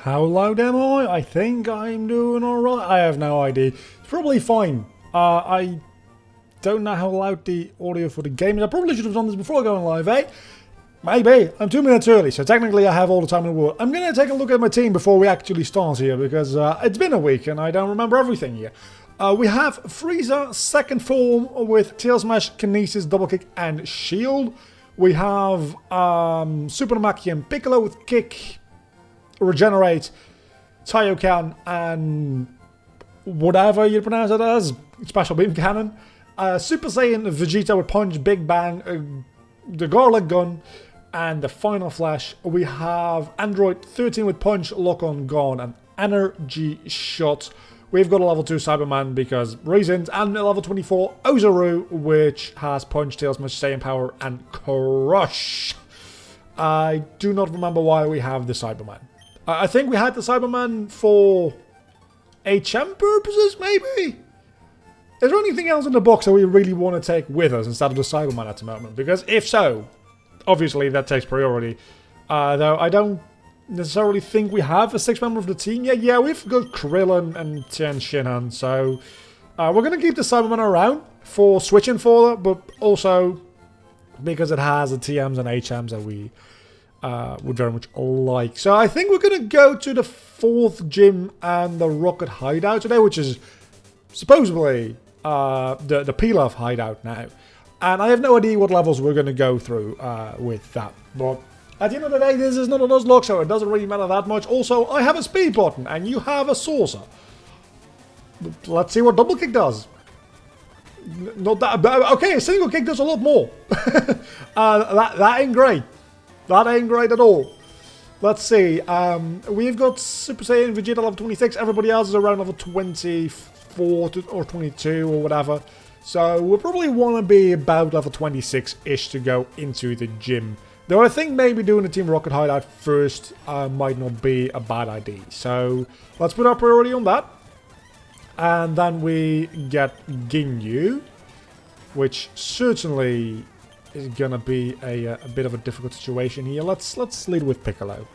How loud am I? I think I'm doing alright. I have no idea. It's probably fine. I don't know how loud the audio for the game is. I probably should have done this before going live, eh? Maybe. I'm 2 minutes early, so technically I have all the time in the world. I'm going to take a look at my team before we actually start here, because it's been a week and I don't remember everything here. We have Frieza, second form with Tail Smash, Kinesis, Double Kick, and Shield. We have Super Namaki and Piccolo with Kick, Regenerate, Taiyokan, and whatever you pronounce it as, Special Beam Cannon. Super Saiyan Vegeta with Punch, Big Bang, the Garlic Gun, and the Final Flash. We have Android 13 with Punch, Lock On, Gone, and Energy Shot. We've got a level 2 Cyberman because reasons, and a level 24 Ozaru, which has Punch, Tail Smash, Saiyan Power, and Crush. I do not remember why we have the Cyberman. I think we had the Cyberman for HM purposes, maybe? Is there anything else in the box that we really want to take with us instead of the Cyberman at the moment? Because if so, obviously that takes priority. Though I don't necessarily think we have a 6th member of the team yet. Yeah, we've got Krillin and Tien Shinhan, so we're going to keep the Cyberman around for switching for that, but also because it has the TMs and HMs that we would very much like. So I think we're going to go to the 4th gym and the Rocket Hideout today, which is supposedly the Pilaf Hideout now. And I have no idea what levels we're going to go through with that, but at the end of the day, this is not a Nuzlocke, so it doesn't really matter that much. Also, I have a speed button, and you have a saucer. Let's see what double kick does. Not that, okay, a single kick does a lot more. That ain't great. That ain't great at all. Let's see. We've got Super Saiyan Vegeta level 26. Everybody else is around level 24 or 22 or whatever. So we'll probably want to be about level 26-ish to go into the gym. Though I think maybe doing the Team Rocket Hideout first might not be a bad idea. So let's put our priority on that. And then we get Ginyu, which certainly is going to be a bit of a difficult situation here. Let's lead with Piccolo,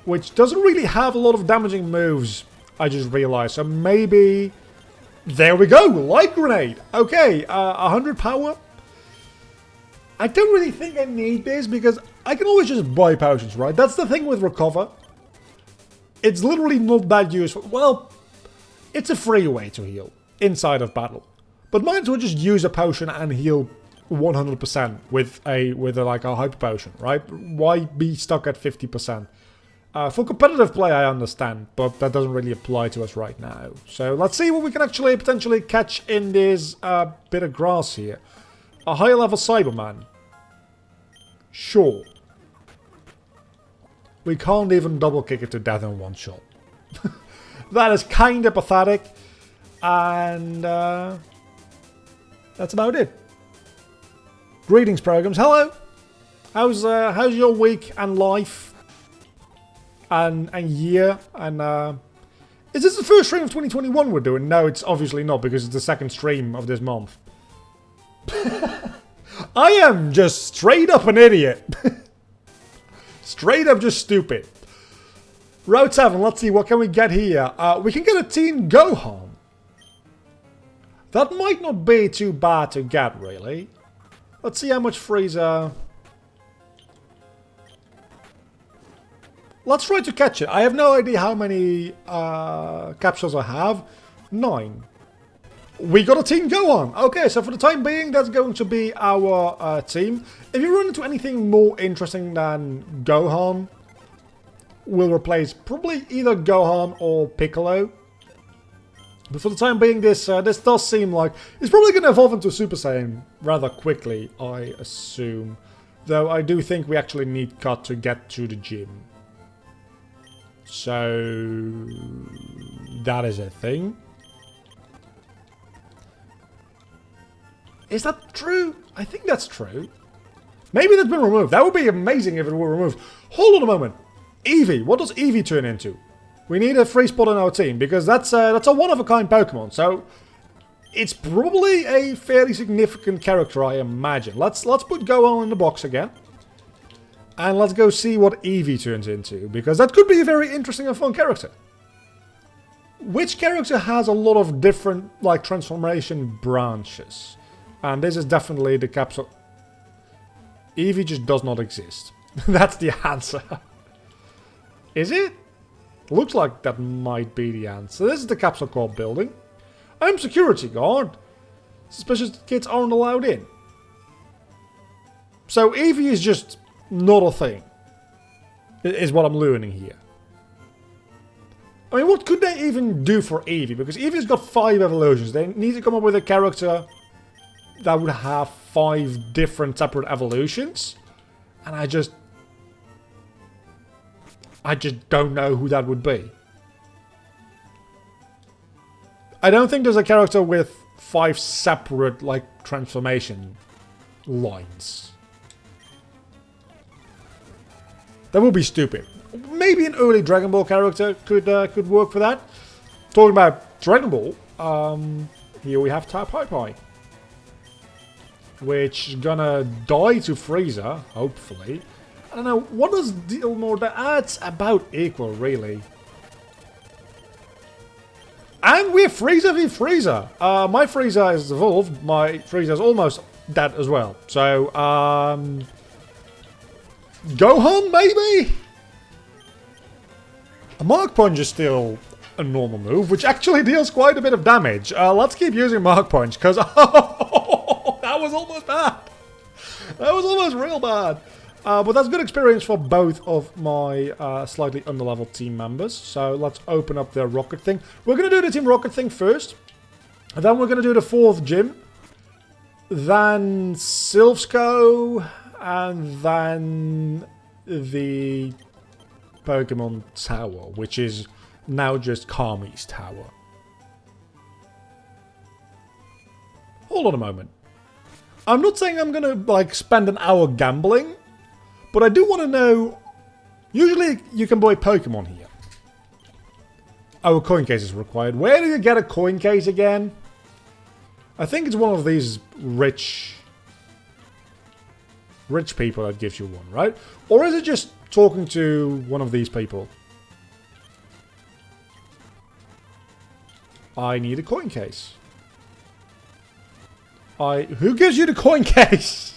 which doesn't really have a lot of damaging moves, I just realized. So maybe... There we go! Light Grenade! Okay, 100 power. I don't really think I need this because I can always just buy potions, right? That's the thing with Recover. It's literally not that useful. Well, it's a free way to heal inside of battle. But might as well just use a potion and heal 100% with like a hyper potion, right? Why be stuck at 50%? For competitive play, I understand, but that doesn't really apply to us right now. So let's see what we can actually potentially catch in this bit of grass here. A higher level Cyberman. Sure. We can't even double kick it to death in one shot. That is kind of pathetic. And that's about it. Greetings, programs. Hello. How's your week and life and year? And is this the first stream of 2021 we're doing? No, it's obviously not, because it's the second stream of this month. I am just straight up an idiot. Straight up just stupid. Route 7, let's see, what can we get here? We can get a Teen Gohan. That might not be too bad to get, really. Let's see how much Frieza... Let's try to catch it. I have no idea how many capsules I have. 9. We got a Team Gohan! Okay, so for the time being, that's going to be our team. If you run into anything more interesting than Gohan, we'll replace probably either Gohan or Piccolo. But for the time being, this does seem like... It's probably going to evolve into Super Saiyan rather quickly, I assume. Though I do think we actually need Cut to get to the gym. So... that is a thing. Is that true? I think that's true. Maybe that's been removed. That would be amazing if it were removed. Hold on a moment. Eevee. What does Eevee turn into? We need a free spot on our team because that's a one-of-a-kind Pokemon. So it's probably a fairly significant character, I imagine. Let's put Gohan in the box again. And let's go see what Eevee turns into, because that could be a very interesting and fun character. Which character has a lot of different, like, transformation branches? And this is definitely the capsule. Eevee just does not exist. That's the answer. Is it? Looks like that might be the answer. This is the Capsule Corp building. I'm security guard. Suspicious kids aren't allowed in. So Eevee is just not a thing. Is what I'm learning here. I mean, what could they even do for Eevee? Because Eevee's got 5 evolutions. They need to come up with a character that would have 5 different separate evolutions. And I just don't know who that would be. I don't think there's a character with 5 separate, like, transformation lines. That would be stupid. Maybe an early Dragon Ball character could work for that. Talking about Dragon Ball, here we have Pai, which is gonna die to Frieza, hopefully. I don't know, what does deal more? That's about equal, really. And we have Frieza v Frieza. My Frieza is evolved. My Frieza is almost dead as well. So, Gohan, maybe? A Mark Punch is still a normal move, which actually deals quite a bit of damage. Let's keep using Mark Punch, because that was almost bad. That was almost real bad. But that's good experience for both of my slightly underleveled team members. So let's open up the Rocket thing. We're going to do the Team Rocket thing first. And then we're going to do the 4th gym. Then Silphsco. And then the Pokemon Tower, which is now just Kami's Tower. Hold on a moment. I'm not saying I'm going to like spend an hour gambling. But I do want to know, usually you can buy Pokemon here. Oh, a coin case is required. Where do you get a coin case again? I think it's one of these rich people that gives you one, right? Or is it just talking to one of these people? I need a coin case. Who gives you the coin case?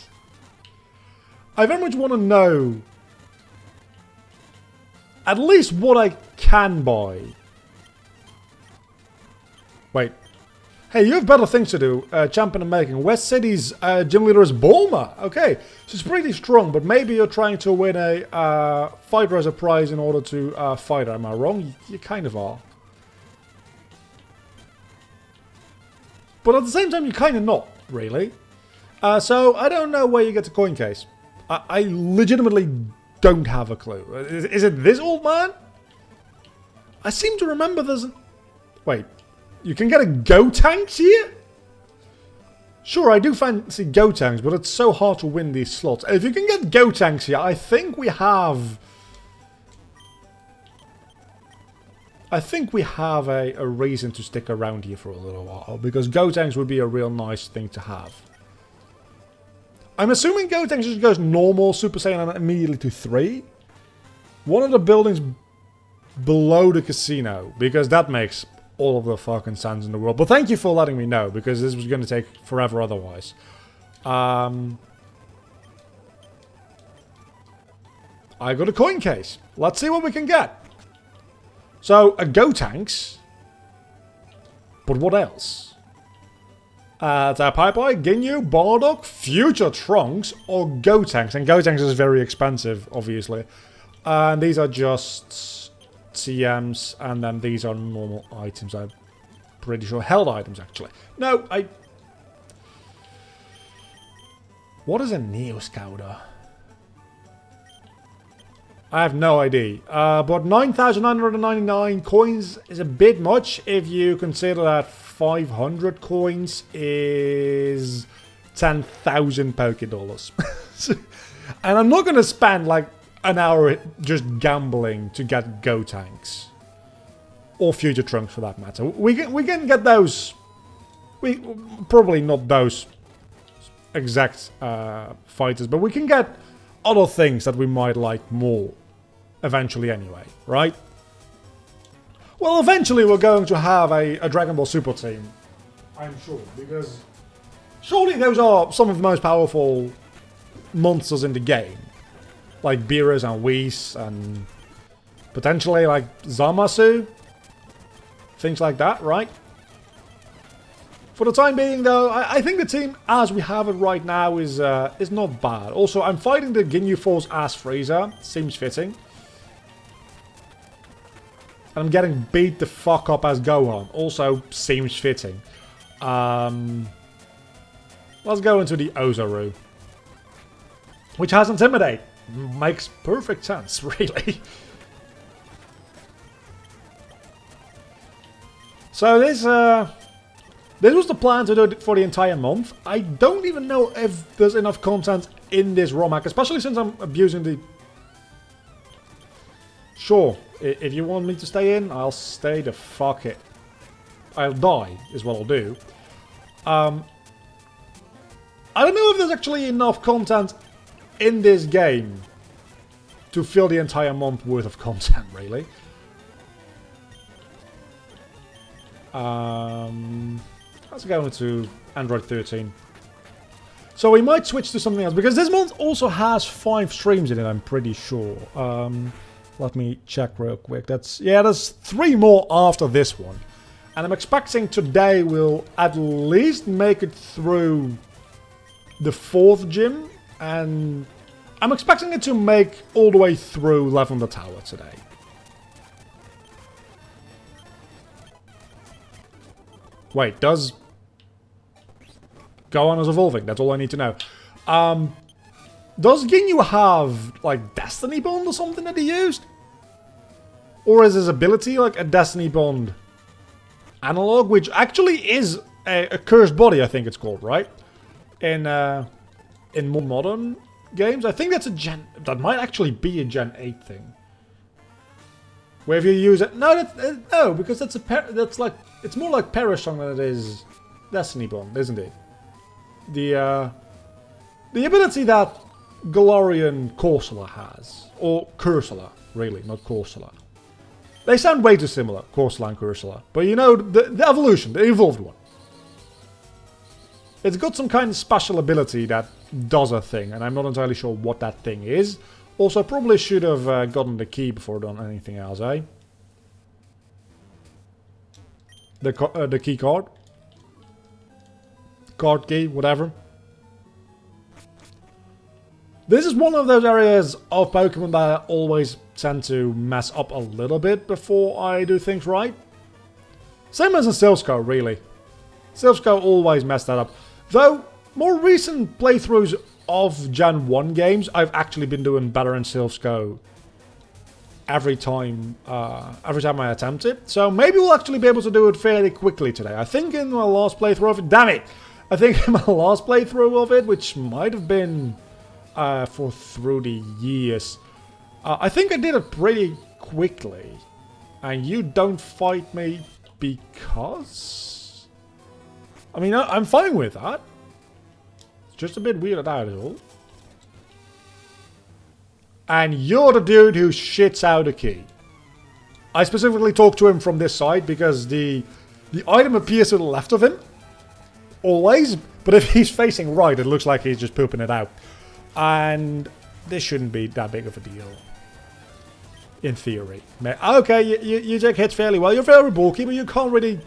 I very much want to know at least what I can buy. Wait. Hey, you have better things to do. Champion in making. West City's gym leader is Bulma. Okay, she's pretty strong, but maybe you're trying to win a fighter as a prize in order to fight her. Am I wrong? You kind of are. But at the same time, you're kind of not, really. So I don't know where you get the coin case. I legitimately don't have a clue. Is it this old man? I seem to remember there's an... Wait. You can get a Gotenks here? Sure, I do fancy Gotenks, but it's so hard to win these slots. If you can get Gotenks here, I think we have... a reason to stick around here for a little while. Because Gotenks would be a real nice thing to have. I'm assuming Gotenks just goes normal Super Saiyan and immediately to 3. One of the buildings below the casino, because that makes all of the fucking sense in the world. But thank you for letting me know, because this was going to take forever otherwise. I got a coin case. Let's see what we can get. So, a Gotenks. But what else? Pai, Ginyu, Bardock, Future Trunks, or Gotenks. And Gotenks is very expensive, obviously. And these are just TMs, and then these are normal items. I'm pretty sure held items, actually. No, What is a Neo Scouter? I have no idea. But 9,999 coins is a bit much if you consider that 500 coins is 10,000 Poké-Dollars. And I'm not going to spend like an hour just gambling to get Gotenks. Or Future Trunks for that matter. We can get those. Probably not those exact fighters, but we can get other things that we might like more eventually anyway, right? Well, eventually we're going to have a Dragon Ball Super team, I'm sure, because surely those are some of the most powerful monsters in the game. Like Beerus and Whis and potentially like Zamasu. Things like that, right? For the time being though, I think the team as we have it right now is not bad. Also, I'm fighting the Ginyu Force as Frieza. Seems fitting. And I'm getting beat the fuck up as Gohan. Also, seems fitting. Let's go into the Ozaru. Which has Intimidate. Makes perfect sense, really. So this was the plan to do it for the entire month. I don't even know if there's enough content in this ROM hack, especially since I'm abusing the... Sure, if you want me to stay in, I'll stay the fuck it. I'll die, is what I'll do. I don't know if there's actually enough content in this game to fill the entire month worth of content, really. Let's go into Android 13. So we might switch to something else, because this month also has 5 streams in it, I'm pretty sure. Let me check real quick. There's 3 more after this one. And I'm expecting today we'll at least make it through the 4th gym. And I'm expecting it to make all the way through Lavender Tower today. Wait, does Gohan is evolving? That's all I need to know. Does Ginyu have, like, Destiny Bond or something that he used? Or is his ability, like, a Destiny Bond analog? Which actually is a Cursed Body, I think it's called, right? In more modern games. I think that's a Gen... That might actually be a Gen 8 thing. Where if you use it... No, no, because that's like... It's more like Perishong than it is Destiny Bond, isn't it? The ability that Galarian Corsola has. Or Cursula, really, not Corsola. They sound way too similar, Corsola and Cursula. But you know, the evolution, the evolved one. It's got some kind of special ability that does a thing, and I'm not entirely sure what that thing is. Also, probably should have gotten the key before done anything else, eh? The key card. Card key, whatever. This is one of those areas of Pokemon that I always tend to mess up a little bit before I do things right. Same as in Silph, really. Silph always messed that up. Though, more recent playthroughs of Gen 1 games, I've actually been doing better in Silph every time I attempt it. So maybe we'll actually be able to do it fairly quickly today. I think in my last playthrough of it... Damn it! I think in my last playthrough of it, which might have been for through the years, I think I did it pretty quickly. And you don't fight me because... I mean, I'm fine with that. It's just a bit weirded out is all. And you're the dude who shits out a key. I specifically talked to him from this side because the item appears to the left of him. Always. But if he's facing right, it looks like he's just pooping it out. And this shouldn't be that big of a deal. In theory. Okay, you take hits fairly well. You're very bulky, but you can't really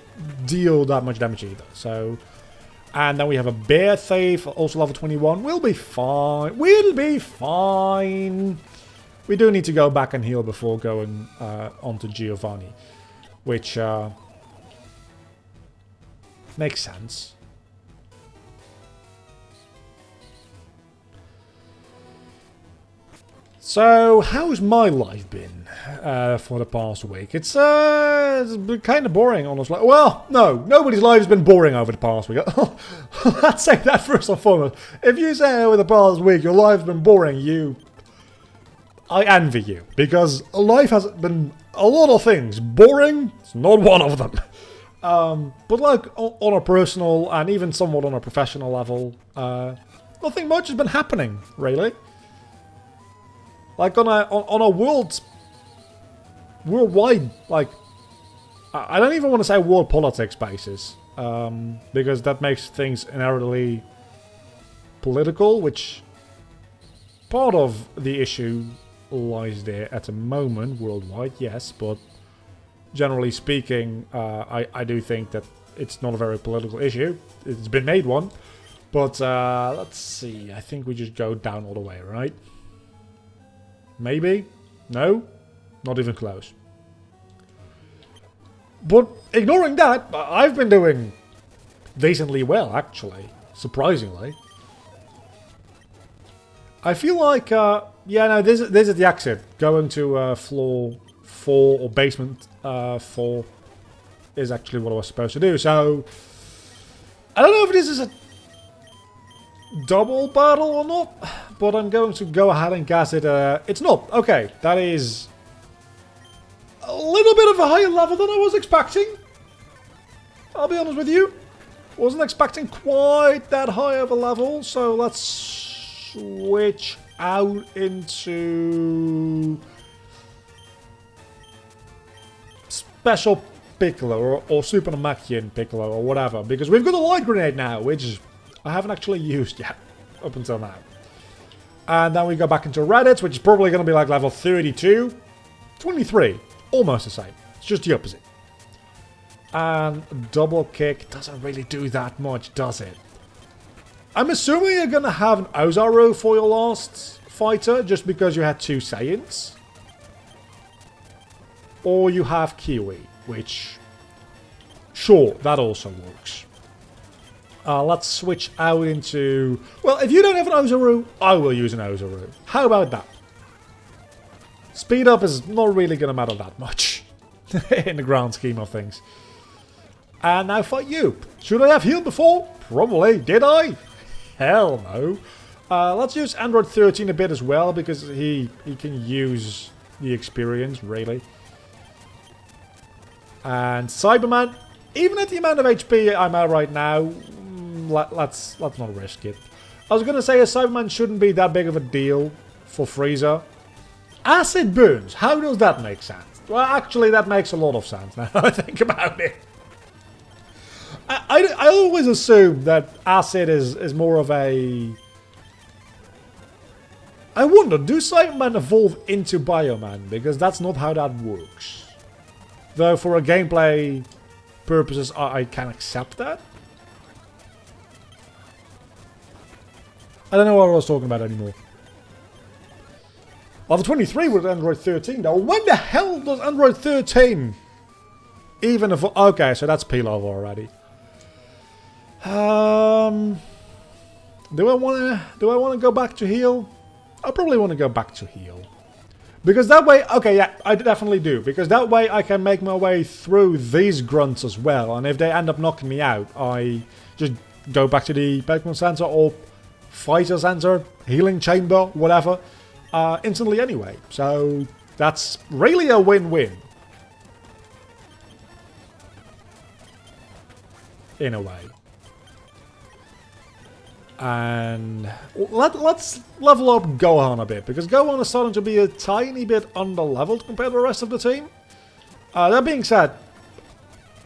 deal that much damage either. So... And then we have a Bear Thief, also level 21. We'll be fine. We'll be fine. We do need to go back and heal before going onto Giovanni. Which makes sense. So, how's my life been for the past week? It's been kind of boring, honestly. Well, no, nobody's life has been boring over the past week. Let's say that first and foremost. If you say over the past week your life's been boring, I envy you. Because life has been a lot of things. Boring is not one of them. But like, on a personal and even somewhat on a professional level, nothing much has been happening, really. Like on a worldwide, like, I don't even want to say world politics basis, because that makes things inherently political, which part of the issue lies there at the moment, worldwide, yes, but generally speaking, I do think that it's not a very political issue. It's been made one, but let's see, I think we just go down all the way, right? Maybe? No? Not even close. But ignoring that, I've been doing decently well, actually. Surprisingly. I feel like, yeah, no, this is the exit. Going to floor 4 or basement 4 is actually what I was supposed to do. So, I don't know if this is a double battle or not, but I'm going to go ahead and guess it. It's not. Okay, that is a little bit of a higher level than I was expecting. I'll be honest with you. Wasn't expecting quite that high of a level, so let's switch out into Special Piccolo or Super Namekian Piccolo or whatever, because we've got a light grenade now, which I haven't actually used yet up until now. And then we go back into Reddit, which is probably going to be like level 32, 23. Almost the same. It's just the opposite. And double kick doesn't really do that much, does it? I'm assuming you're going to have an Ozaru for your last fighter, just because you had 2 Saiyans. Or you have Kiwi, which... Sure, that also works. Let's switch out into... Well, if you don't have an Ozaru, I will use an Ozaru. How about that? Speed up is not really going to matter that much in the grand scheme of things. And now fight you. Should I have healed before? Probably. Did I? Hell no. Let's use Android 13 a bit as well, because he can use the experience, really. And Cyberman, even at the amount of HP I'm at right now, let's not risk it. I was going to say a Cyberman shouldn't be that big of a deal for Frieza. Acid burns, how does that make sense? Well, actually, that makes a lot of sense now I think about it. I always assume that acid is more of a... I wonder, do Cybermen evolve into Bioman? Because that's not how that works. Though for a gameplay purposes, I can accept that. I don't know what I was talking about anymore. Level 23 with Android 13 though. When the hell does Android 13 even evolve? Okay, so that's P-level already. Do I want to go back to heal? I probably want to go back to heal. Because that way, okay, yeah, I definitely do. Because that way I can make my way through these grunts as well. And if they end up knocking me out, I just go back to the Pokemon Center or Fighter Center, Healing Chamber, whatever, instantly anyway. So that's really a win-win. In a way. And let's level up Gohan a bit, because Gohan is starting to be a tiny bit under-leveled compared to the rest of the team. That being said,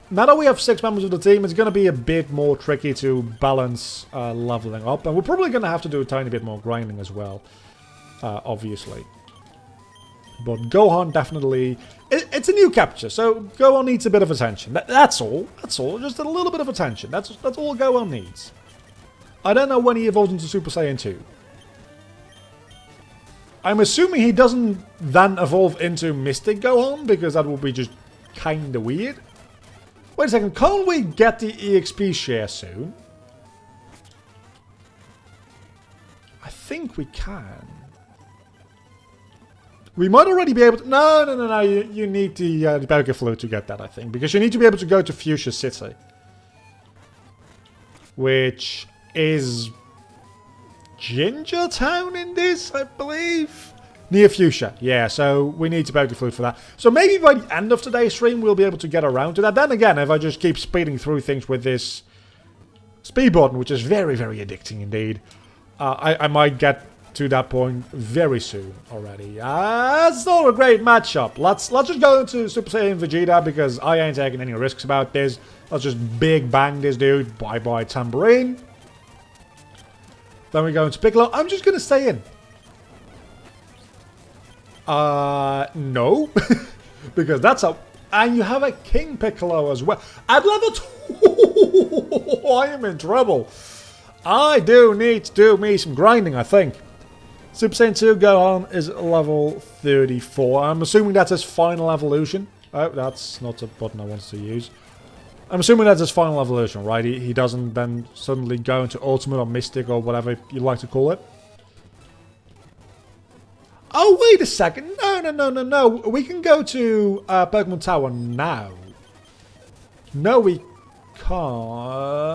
now that we have 6 members of the team, it's going to be a bit more tricky to balance leveling up, and we're probably going to have to do a tiny bit more grinding as well, obviously. But Gohan definitely... It's a new capture, so Gohan needs a bit of attention. That's all. That's all. Just a little bit of attention. That's all Gohan needs. I don't know when he evolves into Super Saiyan 2. I'm assuming he doesn't then evolve into Mystic Gohan, because that would be just kinda weird. Wait a second, can't we get the EXP share soon? I think we can. We might already be able to... No, you need the Poké Flute to get that, I think. Because you need to be able to go to Fuchsia City. Which... is Ginger Town in this, I believe? Near Fuchsia, yeah, so we need to Poké Flute for that. So maybe by the end of today's stream we'll be able to get around to that. Then again, if I just keep speeding through things with this speed button, which is very, very addicting indeed, I might get to that point very soon already. It's not a great matchup. Let's just go into Super Saiyan Vegeta because I ain't taking any risks about this. Let's just big bang this dude. Bye-bye Tambourine. Then we go into Piccolo. I'm just going to stay in. No. Because that's a... And you have a King Piccolo as well. At level 2, I am in trouble. I do need to do me some grinding, I think. Super Saiyan 2 Gohan is level 34. I'm assuming that's his final evolution. Oh, that's not a button I wanted to use. I'm assuming that's his final evolution, right? He doesn't then suddenly go into Ultimate or Mystic or whatever you like to call it. Oh, wait a second. No. We can go to Pokemon Tower now. No, we can't.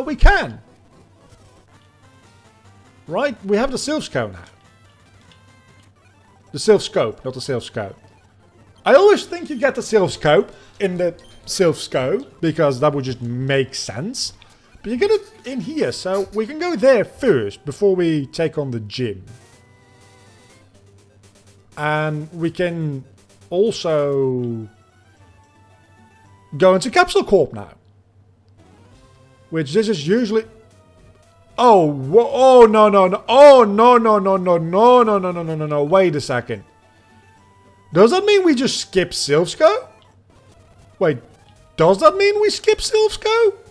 We can. Right? We have the Silph Scope now. The Silph Scope, not the Silph Scope. I always think you get the Silph Scope in the Silph Scope, because that would just make sense. But you get it in here, so we can go there first, before we take on the gym. And we can also go into Capsule Corp now. Which this is usually... Oh, no. Oh, no. Wait a second. Does that mean we just skip Silph Scope? Wait, does that mean we skip Silph Scope?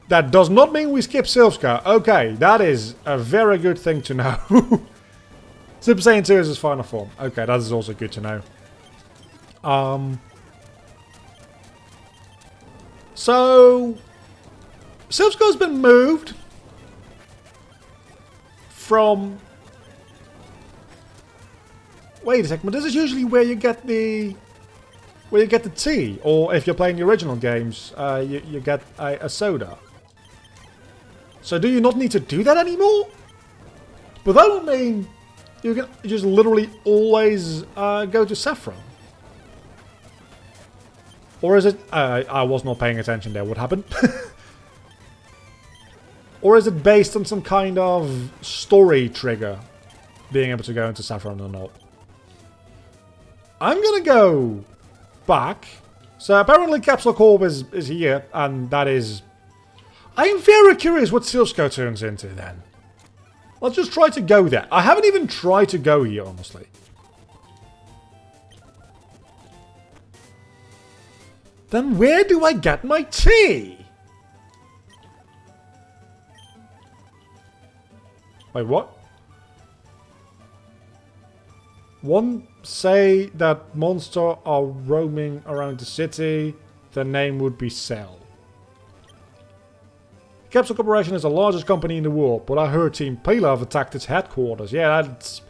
That does not mean we skip Silph Scope. Okay, that is a very good thing to know. Super Saiyan 2 is his final form. Okay, that is also good to know. So... Silph Scope's been moved from... Wait a second, but this is usually where you get the... Where you get the tea. Or if you're playing the original games, you get a soda. So do you not need to do that anymore? But that would mean you can just literally always go to Saffron. Or is it... I was not paying attention there. What happened? Or is it based on some kind of story trigger? Being able to go into Saffron or not? I'm gonna go back. So apparently Capsule Corp is here. And that is... I'm very curious what Silph Scope turns into then. Let's just try to go there. I haven't even tried to go here, honestly. Then where do I get my tea? Wait, what? One say that monsters are roaming around the city. The name would be Cell. Capsule Corporation is the largest company in the world, but I heard Team Pilaf attacked its headquarters. Yeah, that's...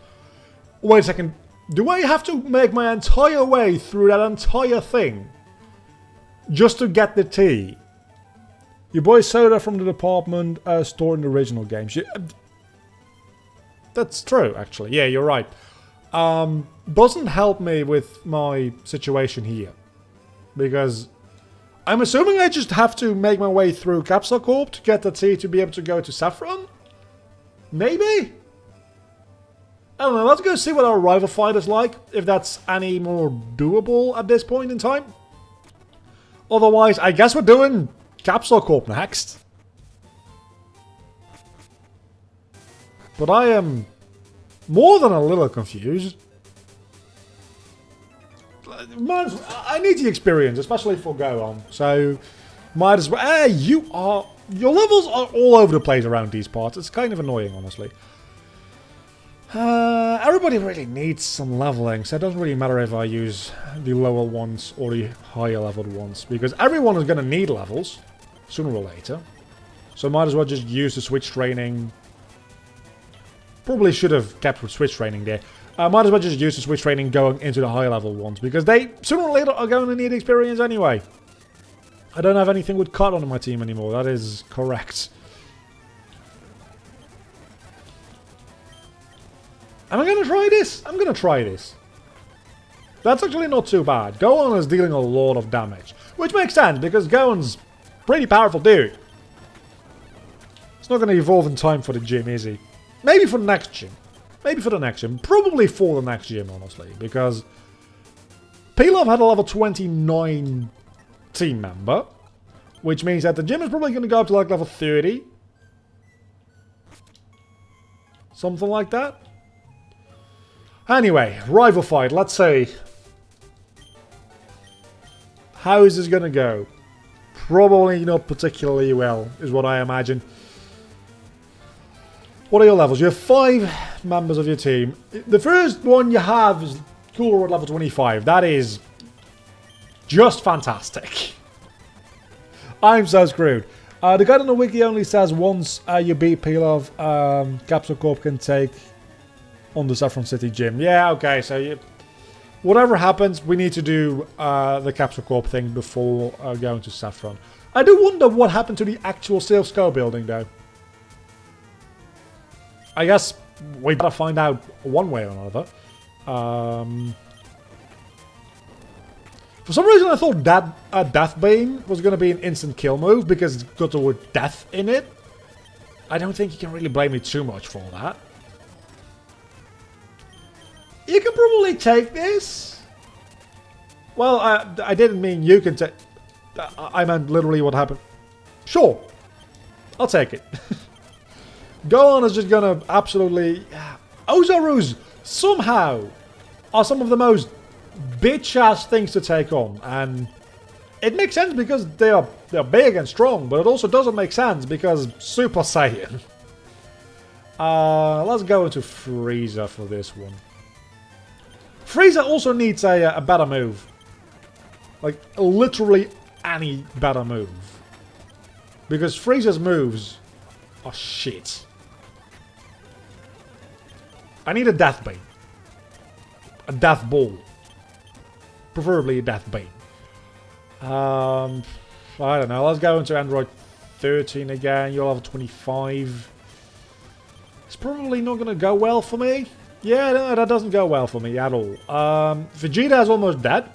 Wait a second. Do I have to make my entire way through that entire thing? Just to get the tea? You buy soda from the department store in the original games. That's true, actually. Yeah, you're right. Doesn't help me with my situation here. Because I'm assuming I just have to make my way through Capsule Corp to get the tea to be able to go to Saffron? Maybe? I don't know, let's go see what our rival fight is like. If that's any more doable at this point in time. Otherwise, I guess we're doing Capsule Corp next. But I am more than a little confused. I need the experience, especially for Gohan. So, might as well... your levels are all over the place around these parts. It's kind of annoying, honestly. Everybody really needs some leveling, so it doesn't really matter if I use the lower ones or the higher leveled ones. Because everyone is going to need levels, sooner or later. So might as well just use the switch training. Probably should have kept with switch training there. Might as well just use the switch training going into the higher level ones. Because they, sooner or later, are going to need experience anyway. I don't have anything with cut on my team anymore. That is correct. Am I going to try this? I'm going to try this. That's actually not too bad. Gohan is dealing a lot of damage. Which makes sense, because Gohan's pretty powerful dude. It's not going to evolve in time for the gym, is he? Maybe for the next gym. Maybe for the next gym. Probably for the next gym, honestly. Because Pilaf had a level 29 team member. Which means that the gym is probably going to go up to like level 30. Something like that. Anyway, rival fight. Let's see. How is this going to go? Probably not particularly well, is what I imagine. What are your levels? You have 5 members of your team. The first one you have is Cooler at level 25. That is just fantastic. I'm so screwed. The guide on the wiki only says once you beat Pilaf, Capsule Corp can take on the Saffron City gym. Yeah, okay, so whatever happens, we need to do the Capsule Corp thing before going to Saffron. I do wonder what happened to the actual Silph Skull building, though. I guess we better find out one way or another. For some reason, I thought that Deathbane was going to be an instant kill move because it's got the word death in it. I don't think you can really blame me too much for that. You can probably take this. Well, I didn't mean you can take... I meant literally what happened. Sure. I'll take it. Gohan is just going to absolutely... Ozorus somehow are some of the most bitch-ass things to take on. And it makes sense because they're big and strong, but it also doesn't make sense because Super Saiyan. Let's go into Frieza for this one. Frieza also needs a better move. Like, literally any better move. Because Frieza's moves are shit. I need a Death Bane. A Death Ball. Preferably a Death Bane. I don't know. Let's go into Android 13 again. You'll have 25. It's probably not going to go well for me. Yeah, no, that doesn't go well for me at all. Vegeta is almost dead.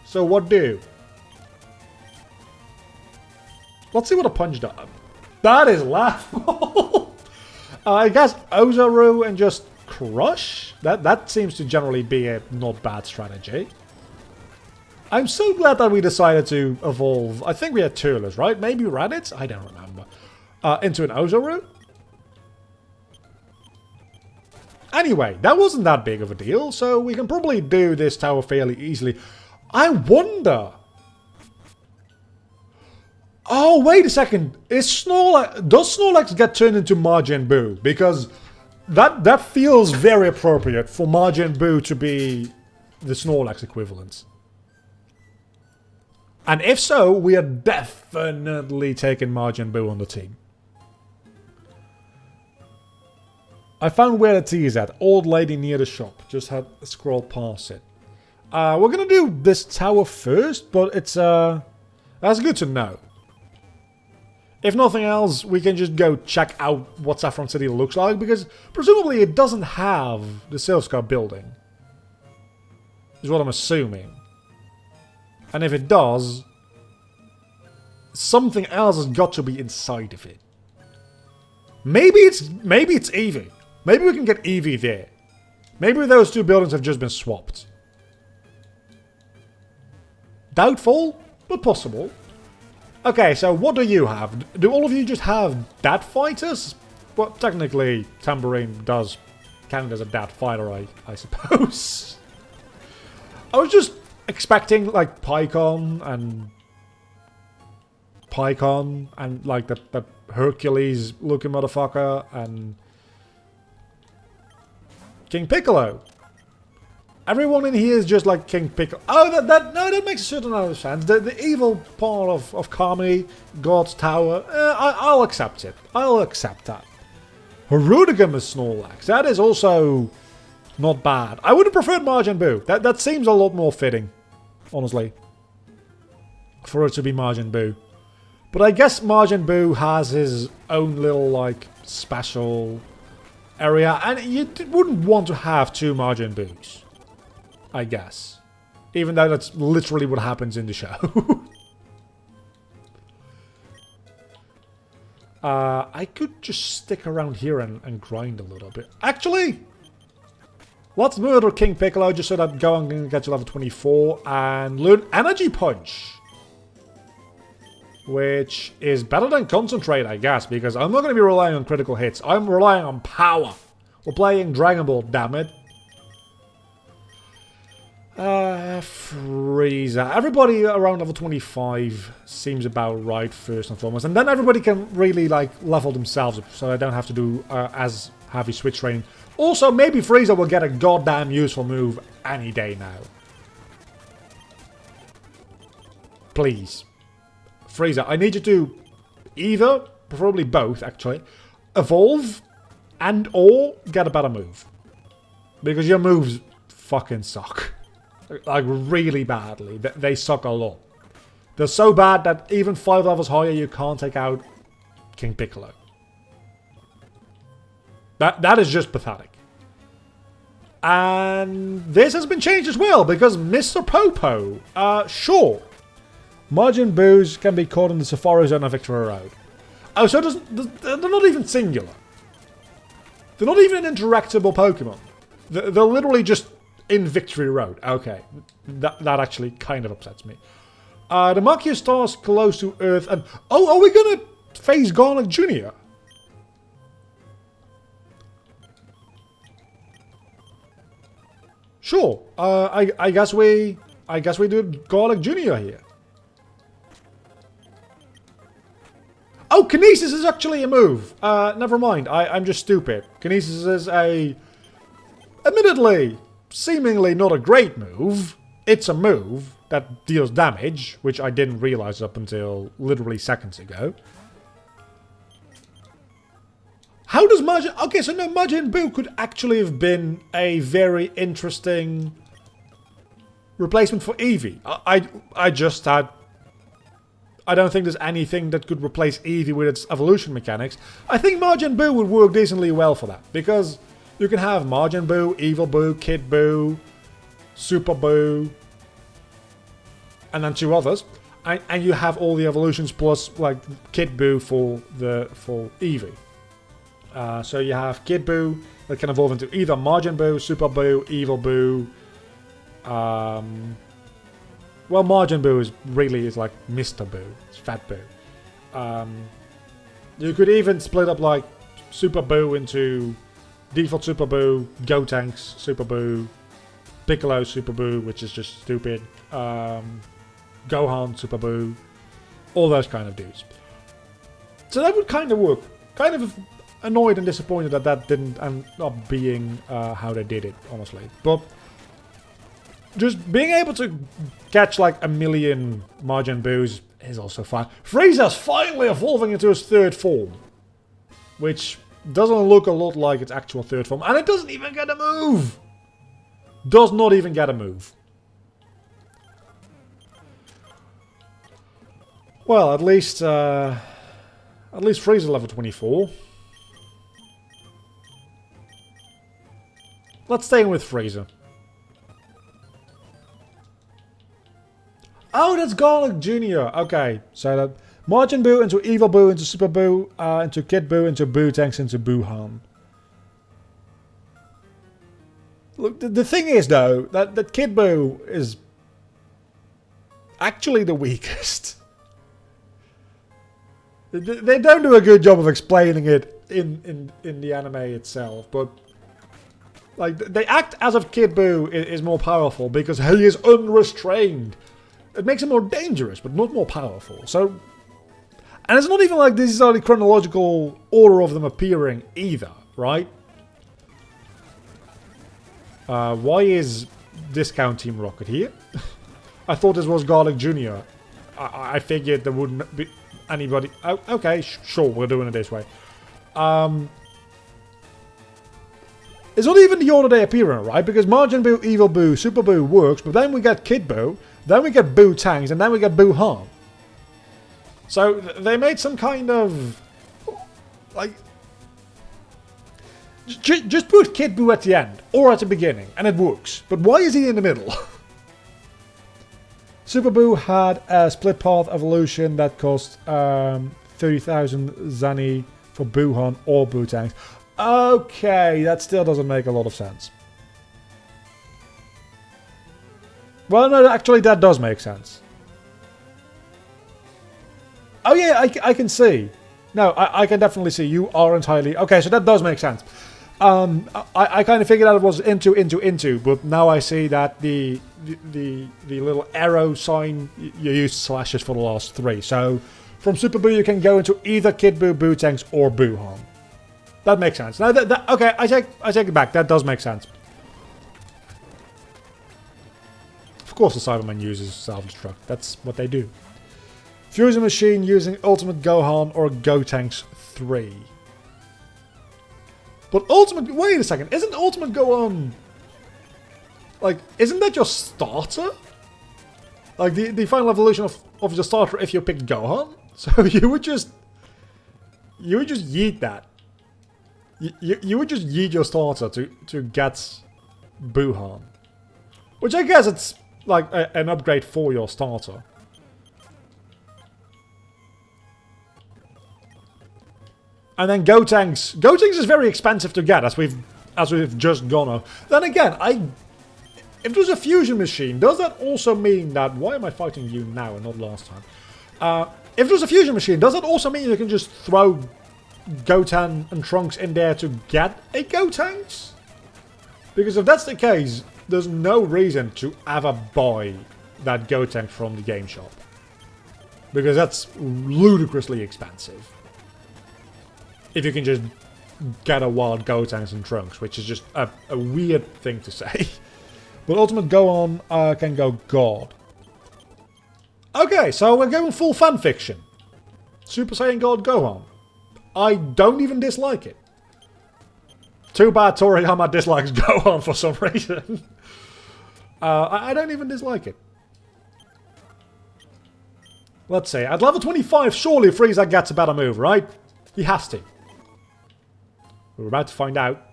So what do? Let's see what a punch does. That is laughable. I guess Ozaru and just crush? That seems to generally be a not bad strategy. I'm so glad that we decided to evolve. I think we had Turles, right? Maybe Raditz? I don't remember. Into an Ozaru? Anyway, that wasn't that big of a deal, so we can probably do this tower fairly easily. I wonder... Oh, wait a second. Does Snorlax get turned into Majin Buu? Because that feels very appropriate for Majin Buu to be the Snorlax equivalent. And if so, we are definitely taking Majin Buu on the team. I found where the tea is at. Old lady near the shop. Just had to scroll past it. We're gonna do this tower first, but it's that's good to know. If nothing else, we can just go check out what Saffron City looks like, because presumably it doesn't have the Silph Skull building. Is what I'm assuming. And if it does, something else has got to be inside of it. Maybe it's Eevee. Maybe we can get Eevee there. Maybe those two buildings have just been swapped. Doubtful, but possible. Okay, so what do you have? Do all of you just have Dat fighters? Well, technically, Tambourine does count as a Dat fighter, I suppose. I was just expecting, like, Pycon and like, that Hercules-looking motherfucker, and King Piccolo. Everyone in here is just like King Piccolo. Oh, that makes a certain amount of sense. The evil part of Kami, God's Tower, I'll accept it. I'll accept that. Hirudegarn as Snorlax. That is also not bad. I would have preferred Majin Buu. That seems a lot more fitting, honestly, for it to be Majin Buu. But I guess Majin Buu has his own little, like, special area, and you wouldn't want to have two Majin Buus. I guess. Even though that's literally what happens in the show. I could just stick around here and grind a little bit. Actually, let's murder King Piccolo just so that Gohan can get to level 24 and learn Energy Punch. Which is better than Concentrate, I guess, because I'm not going to be relying on critical hits. I'm relying on power. We're playing Dragon Ball, damn it. Frieza. Everybody around level 25 seems about right, first and foremost. And then everybody can really, like, level themselves up, so I don't have to do as heavy switch training. Also, maybe Frieza will get a goddamn useful move any day now. Please. Frieza, I need you to either, preferably both, actually, evolve and or get a better move. Because your moves fucking suck. Like, really badly. They suck a lot. They're so bad that even 5 levels higher, you can't take out King Piccolo. That is just pathetic. And this has been changed as well, because Mr. Popo, sure, Majin Boos can be caught in the Safari Zone on Victory Road. Oh, so they're not even singular. They're not even an interactable Pokemon. They're literally just in Victory Road. Okay, that actually kind of upsets me. The Makia stars close to Earth and... Oh, are we gonna face Garlic Jr.? Sure. I guess we do Garlic Jr. here. Oh, Kinesis is actually a move. Never mind. I'm just stupid. Kinesis is a... Admittedly, seemingly not a great move. It's a move that deals damage, which I didn't realize up until literally seconds ago. How does Majin... Okay, so no, Majin Buu could actually have been a very interesting replacement for Eevee. I just had... I don't think there's anything that could replace Eevee with its evolution mechanics. I think Majin Buu would work decently well for that, because you can have Majin Buu, Evil Buu, Kid Buu, Super Buu, and then 2 others, and you have all the evolutions plus like Kid Buu for Eevee. So you have Kid Buu that can evolve into either Majin Buu, Super Buu, Evil Buu. Well, Majin Buu is like Mr. Buu. It's Fat Buu. You could even split up like Super Buu into Default Super Buu, Gotenks Super Buu, Piccolo Super Buu, which is just stupid. Gohan Super Buu. All those kind of dudes. So that would kind of work. Kind of annoyed and disappointed that didn't end up being how they did it, honestly. But just being able to catch like a million Majin Buus is also fine. Frieza's finally evolving into his 3rd form, which doesn't look a lot like its actual 3rd form, and it doesn't even get a move. Does not even get a move. Well, at least Frieza level 24. Let's stay with Frieza. Oh, that's Garlic Jr. Okay, so that Majin Buu into Evil Buu into Super Buu into Kid Buu into Buu-Tanks into Buu-Han. Look, the thing is though that Kid Buu is actually the weakest. They don't do a good job of explaining it in the anime itself, but like they act as if Kid Buu is more powerful because he is unrestrained. It makes him more dangerous, but not more powerful. So, and it's not even like this is only chronological order of them appearing either, right? Why is Discount Team Rocket here? I thought this was Garlic Jr. I figured there wouldn't be anybody... Oh, okay, sure, we're doing it this way. It's not even the order they appear in, right? Because Majin Buu, Evil Buu, Super Buu works, but then we get Kid Buu, then we get Buu-Tanks, and then we get Buu-Han. So they made some kind of... like... Just put Kid Buu at the end, or at the beginning, and it works. But why is he in the middle? Super Buu had a split path evolution that cost 30,000 Zani for Buhan or Bootangs. Okay, that still doesn't make a lot of sense. Well, no, actually that does make sense. Oh yeah, I can see. No, I can definitely see. You are entirely... Okay, so that does make sense. I kind of figured out it was into, but now I see that the little arrow sign, you used slashes for the last 3. So from Super Boo you can go into either Kid Boo, Bootangs, or Buhan. That makes sense. Now okay, I take it back. That does make sense. Of course the Cyberman uses self-destruct. That's what they do. Fusion Machine using Ultimate Gohan or Gotenks 3. But Ultimate... Wait a second. Isn't Ultimate Gohan... Like, isn't that your starter? Like, the final evolution of your starter if you picked Gohan? So you would just... You would just yeet that. You would just yeet your starter to get Buhan. Which I guess it's like an upgrade for your starter. And then Gotenks. Gotenks is very expensive to get, as we've just gone over. Then again, if there's a fusion machine, does that also mean that... Why am I fighting you now and not last time? If there's a fusion machine, does that also mean you can just throw Goten and Trunks in there to get a Gotenks? Because if that's the case, there's no reason to ever buy that Gotenks from the game shop. Because that's ludicrously expensive. If you can just get a wild Gotenks and Trunks, which is just a weird thing to say. But Ultimate Gohan can go God. Okay, so we're going full fanfiction. Super Saiyan God Gohan. I don't even dislike it. Too bad Toriyama dislikes Gohan for some reason. I don't even dislike it. Let's see. At level 25, surely Frieza gets a better move, right? He has to. We're about to find out.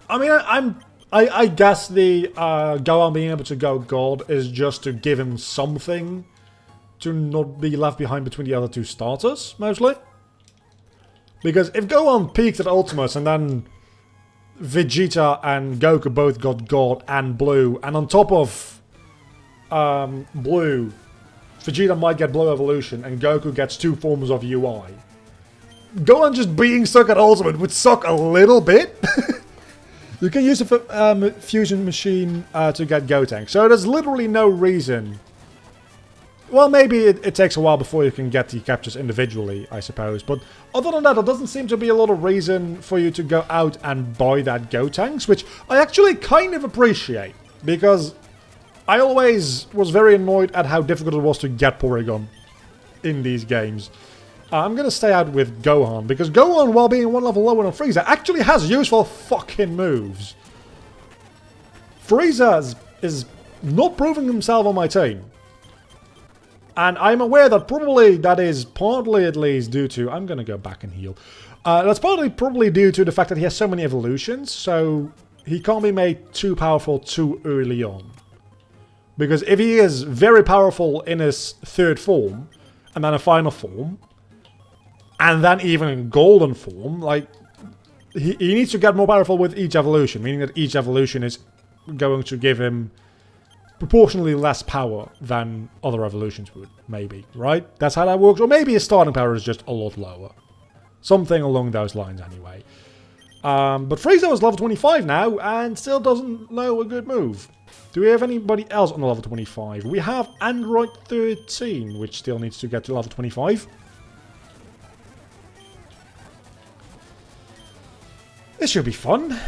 I mean, I guess the Gohan being able to go God is just to give him something to not be left behind between the other two starters, mostly. Because if Gohan peaked at Ultimates and then Vegeta and Goku both got God and Blue, and on top of Blue, Vegeta might get Blue Evolution and Goku gets 2 forms of UI. Gohan just being stuck at Ultimate would suck a little bit. You can use a fusion machine to get Gotenks, so there's literally no reason. Well, maybe it takes a while before you can get the captures individually, I suppose. But other than that, there doesn't seem to be a lot of reason for you to go out and buy that Gotenks, which I actually kind of appreciate. Because I always was very annoyed at how difficult it was to get Porygon in these games. I'm going to stay out with Gohan, because Gohan, while being 1 level lower than Frieza, actually has useful fucking moves. Frieza is not proving himself on my team. And I'm aware that probably that is partly at least due to... I'm going to go back and heal. That's probably due to the fact that he has so many evolutions, so he can't be made too powerful too early on. Because if he is very powerful in his 3rd form, and then a final form, and then even in golden form, like, he needs to get more powerful with each evolution, meaning that each evolution is going to give him proportionally less power than other evolutions would, maybe, right? That's how that works. Or maybe his starting power is just a lot lower. Something along those lines, anyway. But Frieza is level 25 now, and still doesn't know a good move. Do we have anybody else on the level 25? We have Android 13, which still needs to get to level 25. This should be fun.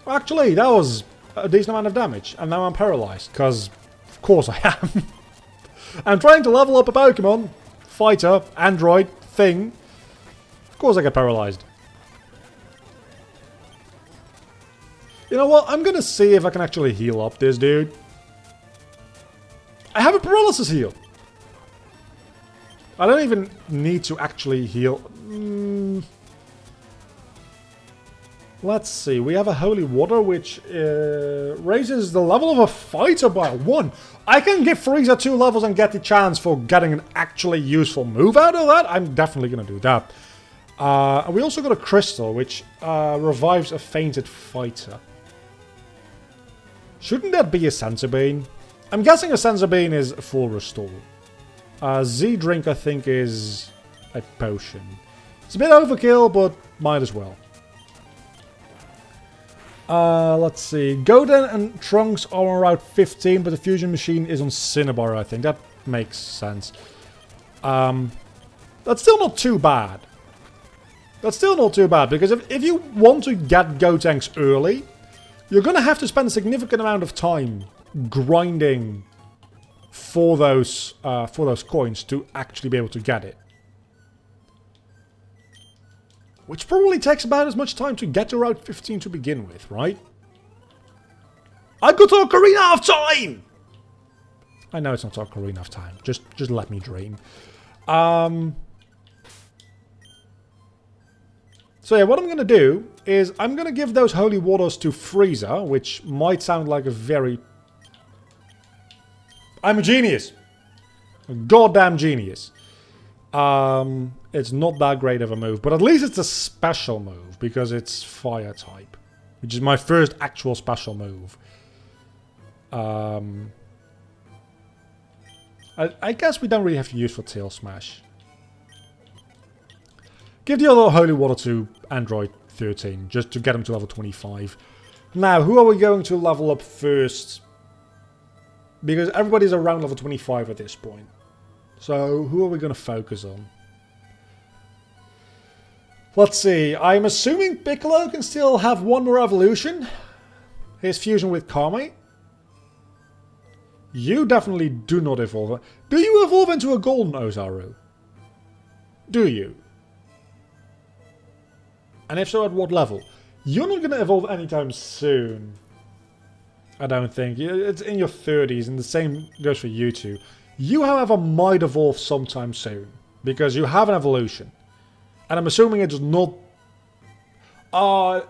Actually, that was a decent amount of damage, and now I'm paralyzed, because of course I am. I'm trying to level up a Pokemon, fighter, android, thing. Of course I get paralyzed. You know what, I'm gonna see if I can actually heal up this dude. I have a paralysis heal. I don't even need to actually heal. Let's see. We have a Holy Water, which raises the level of a fighter by 1. I can give Frieza 2 levels and get the chance for getting an actually useful move out of that. I'm definitely going to do that. We also got a Crystal, which revives a fainted fighter. Shouldn't that be a Senzu Bean? I'm guessing a Senzu Bean is a full restore. Z-Drink, I think, is a potion. It's a bit overkill, but might as well. Let's see. Goten and Trunks are on Route 15, but the Fusion Machine is on Cinnabar, I think. That makes sense. That's still not too bad. That's still not too bad, because if you want to get Gotenks early, you're going to have to spend a significant amount of time grinding for those coins to actually be able to get it. Which probably takes about as much time to get to Route 15 to begin with, right? I got Ocarina of Time! I know it's not Ocarina of Time. Just let me dream. So yeah, what I'm going to do is I'm going to give those Holy Waters to Frieza, which might sound like a very... I'm a genius! A goddamn genius. It's not that great of a move, but at least it's a special move, because it's Fire type. Which is my first actual special move. I guess we don't really have to use for Tail Smash. Give the other Holy Water to Android 13, just to get him to level 25. Now, who are we going to level up first? Because everybody's around level 25 at this point. So, who are we going to focus on? Let's see. I'm assuming Piccolo can still have one more evolution. His fusion with Kami. You definitely do not evolve. Do you evolve into a Golden Ozaru? Do you? And if so, at what level? You're not going to evolve anytime soon. I don't think. It's in your 30s, and the same goes for you two. You, however, might evolve sometime soon. Because you have an evolution. And I'm assuming it's not...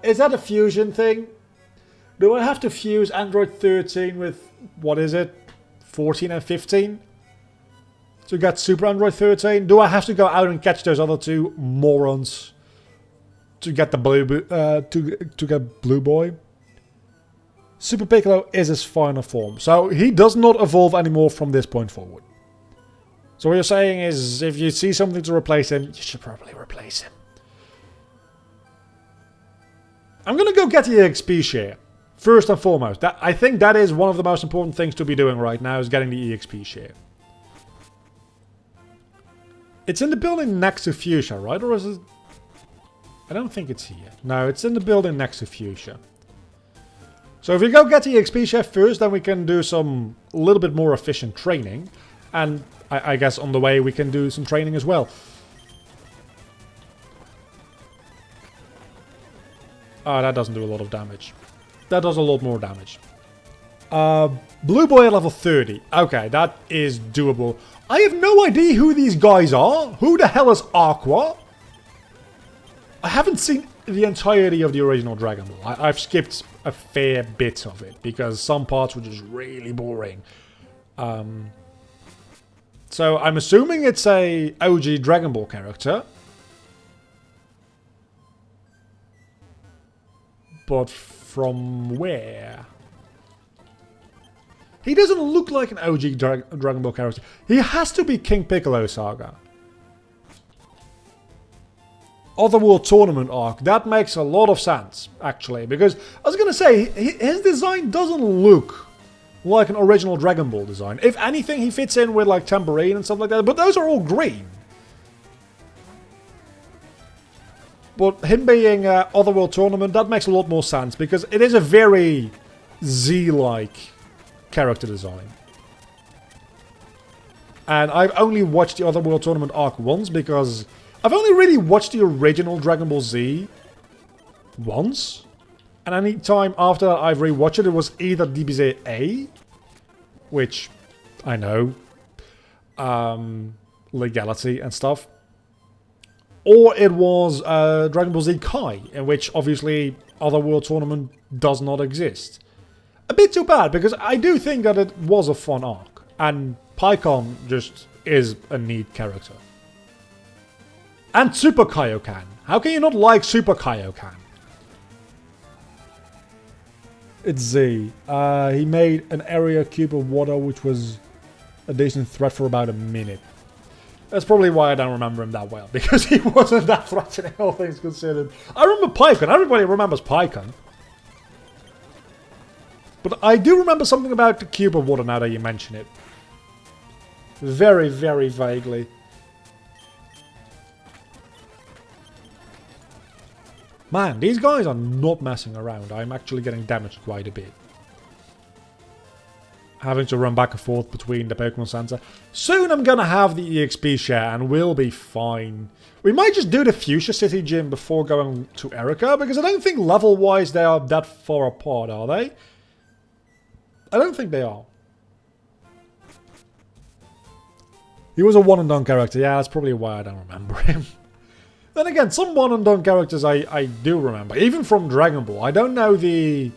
is that a fusion thing? Do I have to fuse Android 13 with... What is it? 14 and 15? To get Super Android 13? Do I have to go out and catch those other two morons? To get the blue... to get Blue Boy? Super Piccolo is his final form. So he does not evolve anymore from this point forward. So what you're saying is, if you see something to replace him, you should probably replace him. I'm going to go get the EXP share. First and foremost. I think that is one of the most important things to be doing right now, is getting the EXP share. It's in the building next to Fuchsia, right? Or is it... I don't think it's here. No, it's in the building next to Fuchsia. So if we go get the EXP share first, then we can do some little bit more efficient training. And I guess on the way we can do some training as well. Oh, that doesn't do a lot of damage. That does a lot more damage. Blue Boy at level 30. Okay, that is doable. I have no idea who these guys are. Who the hell is Aqua? I haven't seen the entirety of the original Dragon Ball. I've skipped a fair bit of it, because some parts were just really boring. So I'm assuming it's a OG Dragon Ball character. But from where? He doesn't look like an OG Dragon Ball character. He has to be King Piccolo Saga. Otherworld Tournament arc. That makes a lot of sense, actually. Because, I was going to say, his design doesn't look like an original Dragon Ball design. If anything, he fits in with, like, Tambourine and stuff like that. But those are all green. But him being Otherworld Tournament, that makes a lot more sense. Because it is a very Z-like character design. And I've only watched the Otherworld Tournament arc once, because I've only really watched the original Dragon Ball Z once. And any time after that I've rewatched it, it was either DBZ A, which I know, legality and stuff, Or it was Dragon Ball Z Kai, in which obviously Other World Tournament does not exist. A bit too bad, because I do think that it was a fun arc. And Pikkon just is a neat character. And Super Kaioken. How can you not like Super Kaioken? It's Z. He made an area cube of water, which was a decent threat for about a minute. That's probably why I don't remember him that well, because he wasn't that threatening, all things considered. I remember Pikkon. Everybody remembers Pikkon. But I do remember something about the cube of water now that you mention it. Very, very vaguely. Man, these guys are not messing around. I'm actually getting damaged quite a bit. Having to run back and forth between the Pokemon Center. Soon I'm gonna have the EXP share and we'll be fine. We might just do the Fuchsia City gym before going to Erica, because I don't think level-wise they are that far apart, are they? I don't think they are. He was a one-and-done character. Yeah, that's probably why I don't remember him. Then again, some one-and-done characters I do remember. Even from Dragon Ball. I don't know the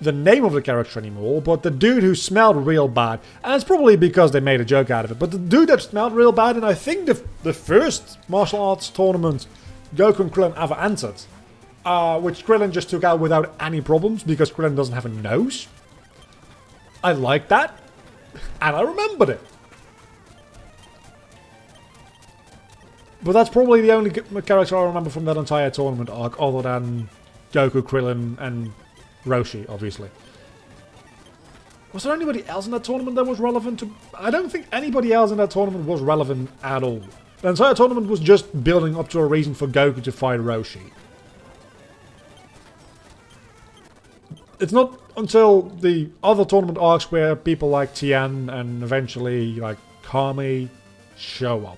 name of the character anymore, but the dude who smelled real bad, and it's probably because they made a joke out of it, but the dude that smelled real bad, and I think the first martial arts tournament Goku and Krillin ever entered, which Krillin just took out without any problems, because Krillin doesn't have a nose. I like that, and I remembered it. But that's probably the only character I remember from that entire tournament arc, other than Goku, Krillin, and Roshi, obviously. Was there anybody else in that tournament that was relevant to... I don't think anybody else in that tournament was relevant at all. The entire tournament was just building up to a reason for Goku to fight Roshi. It's not until the other tournament arcs where people like Tien and eventually like Kami show up.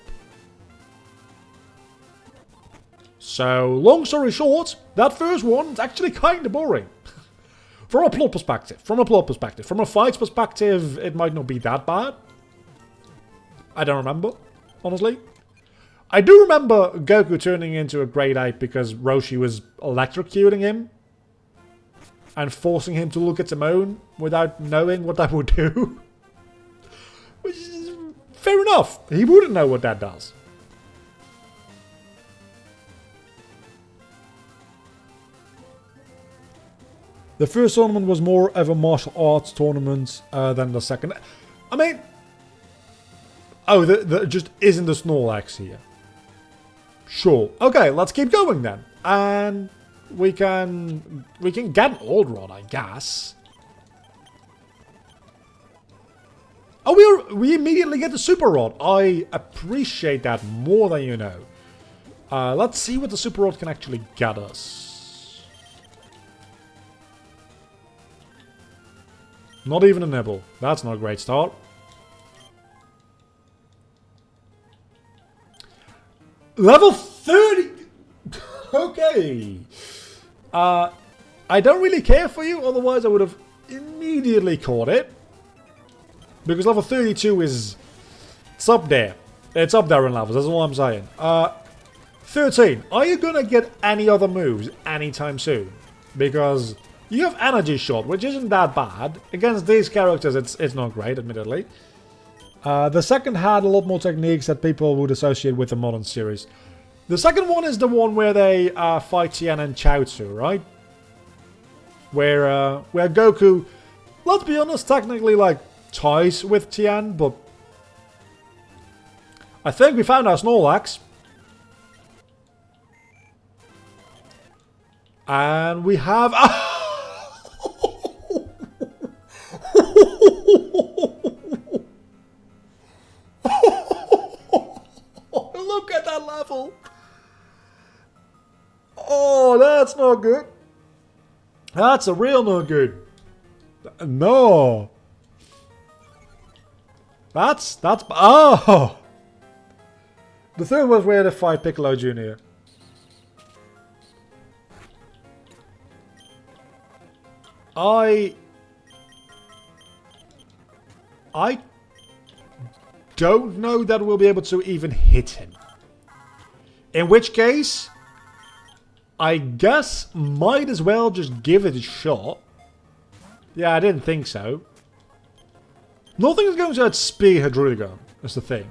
So, long story short, that first one is actually kind of boring. From a plot perspective. From a fights perspective, it might not be that bad. I don't remember, honestly. I do remember Goku turning into a Great Ape because Roshi was electrocuting him. And forcing him to look at Timon without knowing what that would do. Which is fair enough. He wouldn't know what that does. The first tournament was more of a martial arts tournament than the second. I mean... Oh, there just isn't a Snorlax here. Sure. Okay, let's keep going then. And we can get an Old Rod, I guess. Oh, we immediately get the Super Rod. I appreciate that more than you know. Let's see what the Super Rod can actually get us. Not even a nibble. That's not a great start. Level 30! Okay. I don't really care for you, otherwise I would have immediately caught it. Because level 32 is... It's up there. It's up there in levels, that's all I'm saying. 13. Are you gonna get any other moves anytime soon? Because... You have Energy Shot, which isn't that bad. Against these characters, it's not great, admittedly. The second had a lot more techniques that people would associate with the modern series. The second one is the one where they fight Tien and Chaozu, right? Where Goku, let's be honest, technically like ties with Tien, but I think we found our Snorlax. And we have... Look at that level. Oh, that's not good. That's a real no good. No. That's oh. The third was where to fight Piccolo Jr. I don't know that we'll be able to even hit him. In which case, I guess might as well just give it a shot. Yeah, I didn't think so. Nothing is going to outspeed Hydreigon. That's the thing.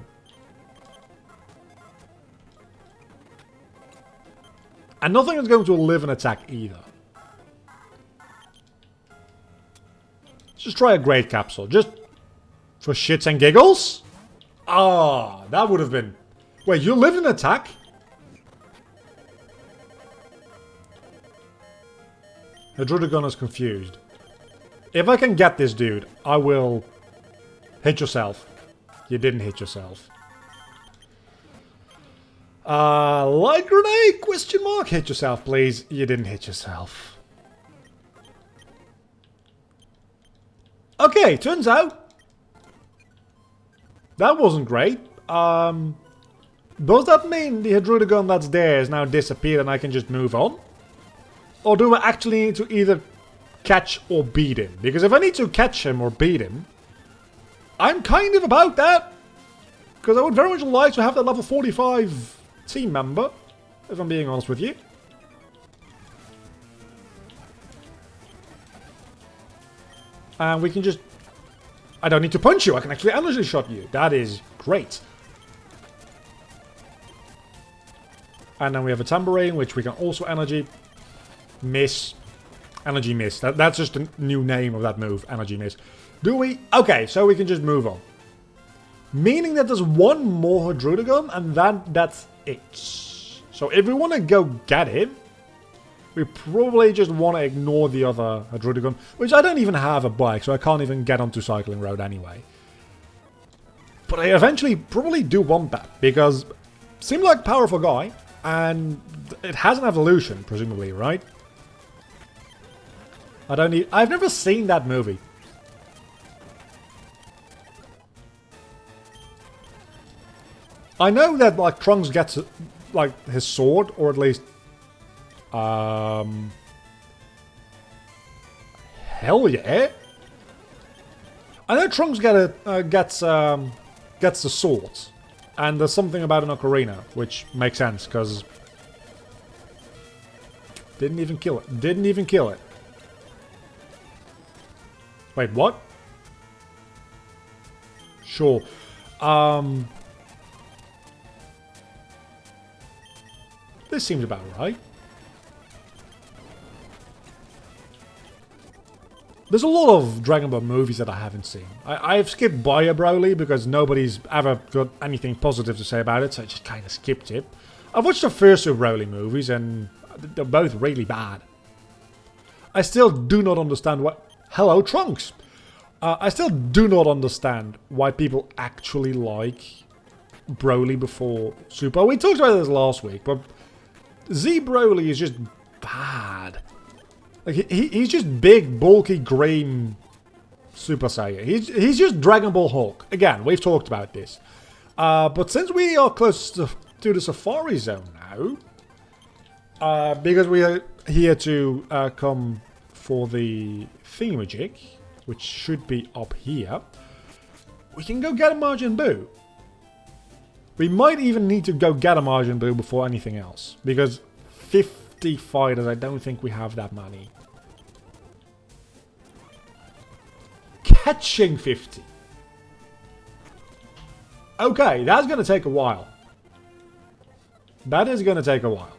And nothing is going to live an attack either. Let's just try a Great Capsule. Just for shits and giggles? Ah, that would have been... Wait, you live an attack? Hydreigon is confused. If I can get this dude, I will... Hit yourself. You didn't hit yourself. Light grenade? Question mark. Hit yourself, please. You didn't hit yourself. Okay, turns out that wasn't great. Does that mean the Hydreigon that's there has now disappeared and I can just move on? Or do I actually need to either catch or beat him? Because if I need to catch him or beat him, I'm kind of about that. Because I would very much like to have that level 45 team member, if I'm being honest with you. And we can just... I don't need to punch you, I can actually energy shot you. That is great. And then we have a Tambourine, which we can also energy miss. Energy miss. That's just a new name of that move, energy miss. Do we? Okay, so we can just move on. Meaning that there's one more Hydreigon, and that's it. So if we want to go get him, we probably just want to ignore the other Hydreigon, which I don't even have a bike, so I can't even get onto Cycling Road anyway. But I eventually probably do want that, because it seems like a powerful guy, and it has an evolution, presumably, right? I've never seen that movie. I know that, like, Trunks gets, like, his sword, or at least... Hell yeah! I know Trunks gets the sword. And there's something about an ocarina, which makes sense, because... Didn't even kill it. Didn't even kill it. Wait, what? Sure. This seems about right. There's a lot of Dragon Ball movies that I haven't seen. I've skipped by a Broly because nobody's ever got anything positive to say about it, so I just kind of skipped it. I've watched the first two Broly movies and they're both really bad. I still do not understand what... Hello, Trunks! I still do not understand why people actually like Broly before Super. We talked about this last week, but Z Broly is just bad. Like he's just big, bulky, green Super Saiyan. He's just Dragon Ball Hulk. Again, we've talked about this. But since we are close to the Safari Zone now, because we are here to come for the thingamajig, which should be up here, we can go get a Majin Buu. We might even need to go get a Majin Buu before anything else, because 50 fighters, I don't think we have that many. Catching 50. Okay, that's going to take a while. That is going to take a while.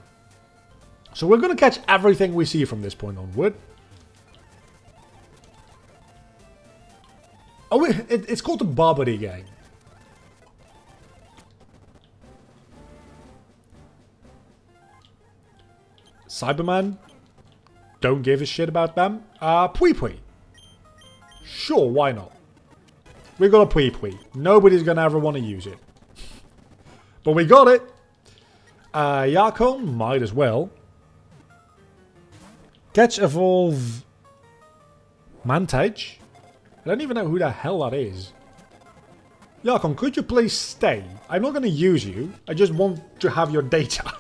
So we're going to catch everything we see from this point onward. Oh, it's called the Babidi game. Cyberman. Don't give a shit about them. Pui Pui. Sure, why not? We got a Pui Pui. Nobody's gonna ever want to use it. But we got it. Yakon, might as well. Catch, evolve... Mantage? I don't even know who the hell that is. Yakon, could you please stay? I'm not gonna use you. I just want to have your data.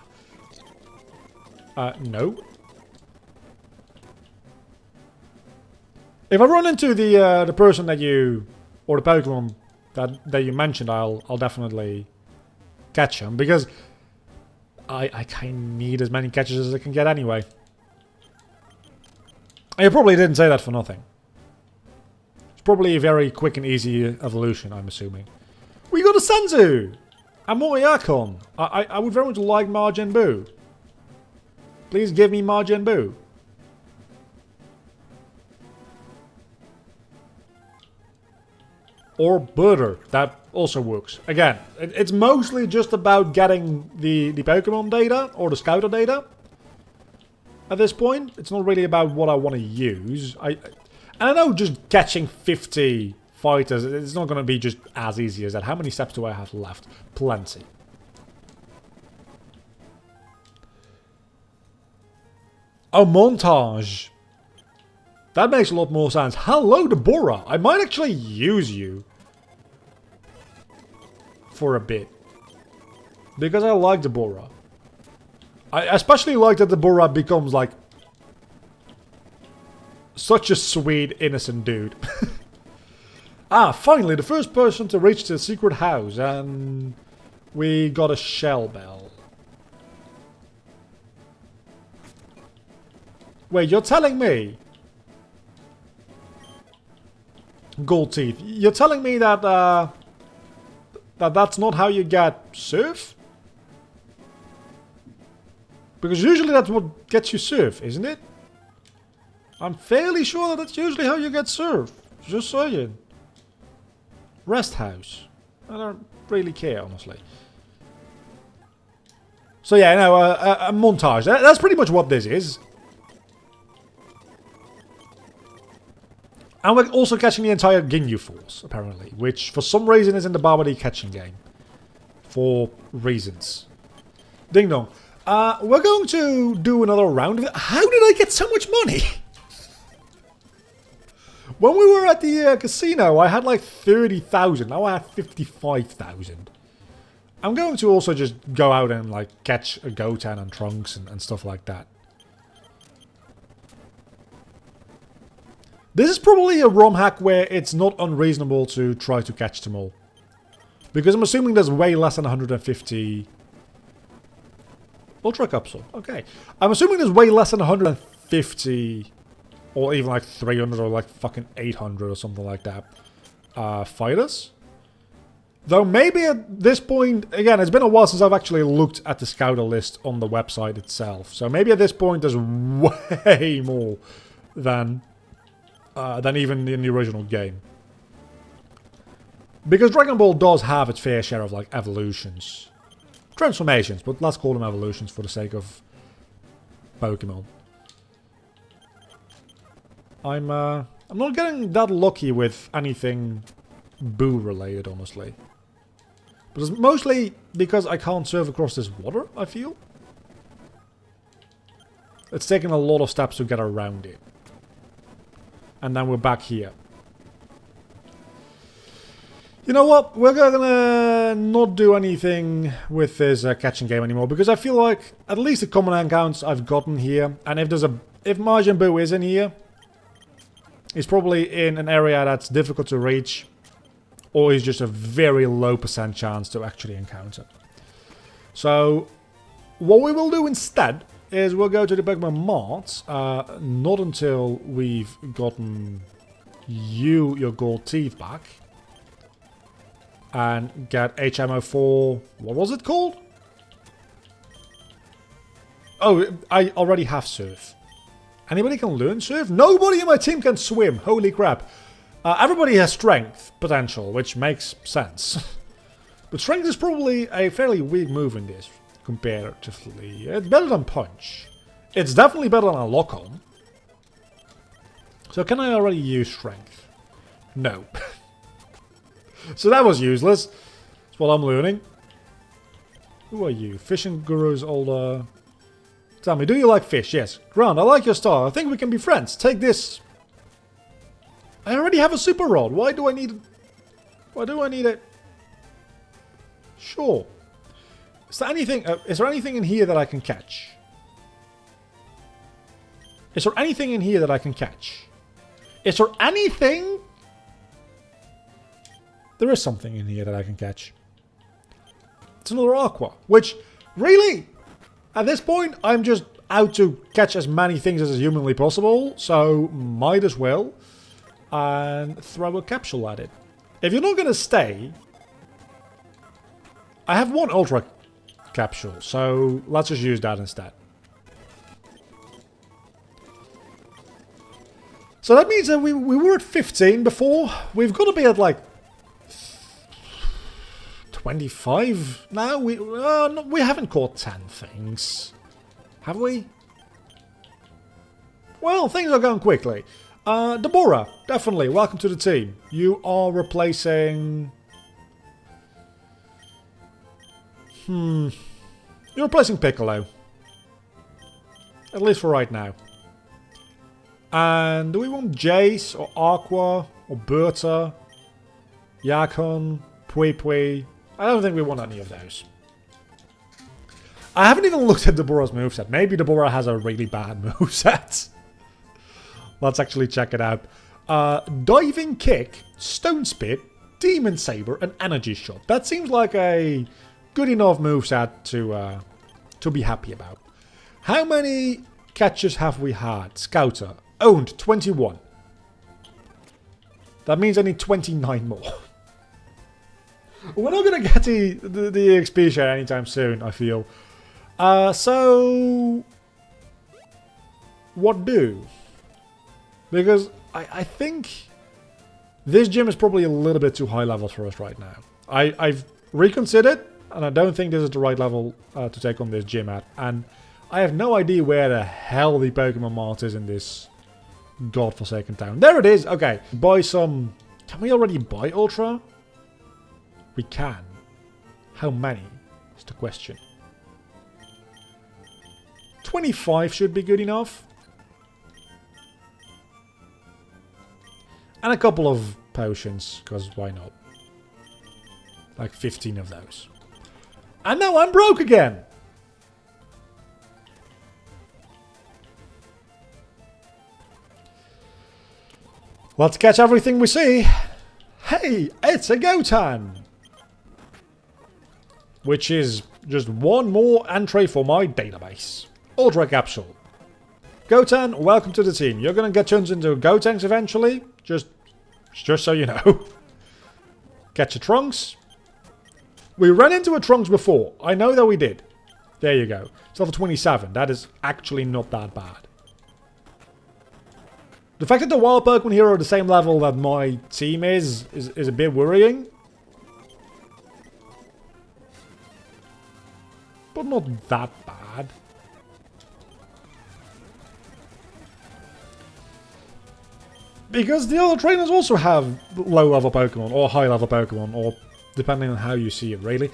No. If I run into the person that you... Or the Pokemon that you mentioned, I'll definitely catch him. Because I kind of need as many catches as I can get anyway. And you probably didn't say that for nothing. It's probably a very quick and easy evolution, I'm assuming. We got a Senzu! And Moyakon. I would very much like Majin Buu. Please give me Majin Buu. Or Burter. That also works. Again, it's mostly just about getting the Pokemon data or the Scouter data. At this point, it's not really about what I want to use. And I know just catching 50 fighters, it's not going to be just as easy as that. How many steps do I have left? Plenty. Oh, montage. That makes a lot more sense. Hello, Deborah. I might actually use you for a bit. Because I like Deborah. I especially like that Deborah becomes like such a sweet, innocent dude. Ah, finally, the first person to reach the secret house, and we got a shell bell. Wait, you're telling me? Gold teeth. You're telling me that that's not how you get surf? Because usually that's what gets you surf, isn't it? I'm fairly sure that that's usually how you get surf. Just saying. Rest house. I don't really care, honestly. So yeah, no, a montage. That's pretty much what this is. And we're also catching the entire Ginyu Force, apparently. Which, for some reason, is in the Babidi catching game. For reasons. Ding dong. We're going to do another round of it. How did I get so much money? When we were at the casino, I had like 30,000. Now I have 55,000. I'm going to also just go out and like catch a Goten and Trunks and stuff like that. This is probably a ROM hack where it's not unreasonable to try to catch them all. Because I'm assuming there's way less than 150... Ultra Capsule, okay. I'm assuming there's way less than 150... Or even like 300 or like fucking 800 or something like that. Fighters? Though maybe at this point... Again, it's been a while since I've actually looked at the Scouter list on the website itself. So maybe at this point there's way more than even in the original game. Because Dragon Ball does have its fair share of like evolutions. Transformations, but let's call them evolutions for the sake of Pokemon. I'm not getting that lucky with anything Boo related, honestly. But it's mostly because I can't surf across this water, I feel. It's taken a lot of steps to get around it. And then we're back here. You know what? We're gonna not do anything with this catching game anymore. Because I feel like at least the common encounters I've gotten here. And if Majin Buu is in here, he's probably in an area that's difficult to reach. Or he's just a very low % chance to actually encounter. So, what we will do instead is we'll go to the Pokemon Mart. Not until we've gotten your gold teeth back. And get HMO4... What was it called? Oh, I already have Surf. Anybody can learn Surf? Nobody in my team can swim. Holy crap. Everybody has Strength potential, which makes sense. But Strength is probably a fairly weak move in this, comparatively. It's better than Punch. It's definitely better than a Lock-On. So can I already use Strength? No. So that was useless. That's what I'm learning. Who are you? Fishing Guru's older... Tell me, do you like fish? Yes. Grant, I like your style. I think we can be friends. Take this. I already have a super rod. Why do I need it? Why do I need it? Sure. Is there anything in here that I can catch? Is there anything in here that I can catch? Is there anything? There is something in here that I can catch. It's another Aqua. Which, really? At this point, I'm just out to catch as many things as is humanly possible, so might as well and throw a capsule at it. If you're not going to stay, I have one Ultra capsule, so let's just use that instead. So that means that we were at 15 before. We've got to be at like 25 now. We haven't caught 10 things, have we? Well, things are going quickly. Deborah, definitely, welcome to the team. You are replacing... You're replacing Piccolo. At least for right now. And do we want Jace, or Aqua, or Berta, Yakon, Pui Pui? I don't think we want any of those. I haven't even looked at Deborah's moveset. Maybe Deborah has a really bad moveset. Let's actually check it out. Diving Kick, Stone Spit, Demon Saber, and Energy Shot. That seems like a good enough moveset to be happy about. How many catches have we had? Scouter. Owned, 21. That means I need 29 more. We're not going to get the XP share anytime soon, I feel. So... what do? Because I think this gym is probably a little bit too high level for us right now. I've reconsidered, and I don't think this is the right level to take on this gym at. And I have no idea where the hell the Pokemon Mart is in this godforsaken town. There it is! Okay, buy some... Can we already buy Ultra? We can. How many is the question. 25 should be good enough. And a couple of potions, because why not? Like 15 of those. And now I'm broke again! Let's catch everything we see. Hey, it's a Gotan! Which is just one more entry for my database. Ultra Capsule. Gotan, welcome to the team. You're gonna get turned into Gotenks eventually. Just so you know. Catch a Trunks. We ran into a Trunks before. I know that we did. There you go. It's level 27. That is actually not that bad. The fact that the wild Pokemon here are the same level that my team is a bit worrying. But not that bad. Because the other trainers also have low level Pokemon, or high level Pokemon, or depending on how you see it, really.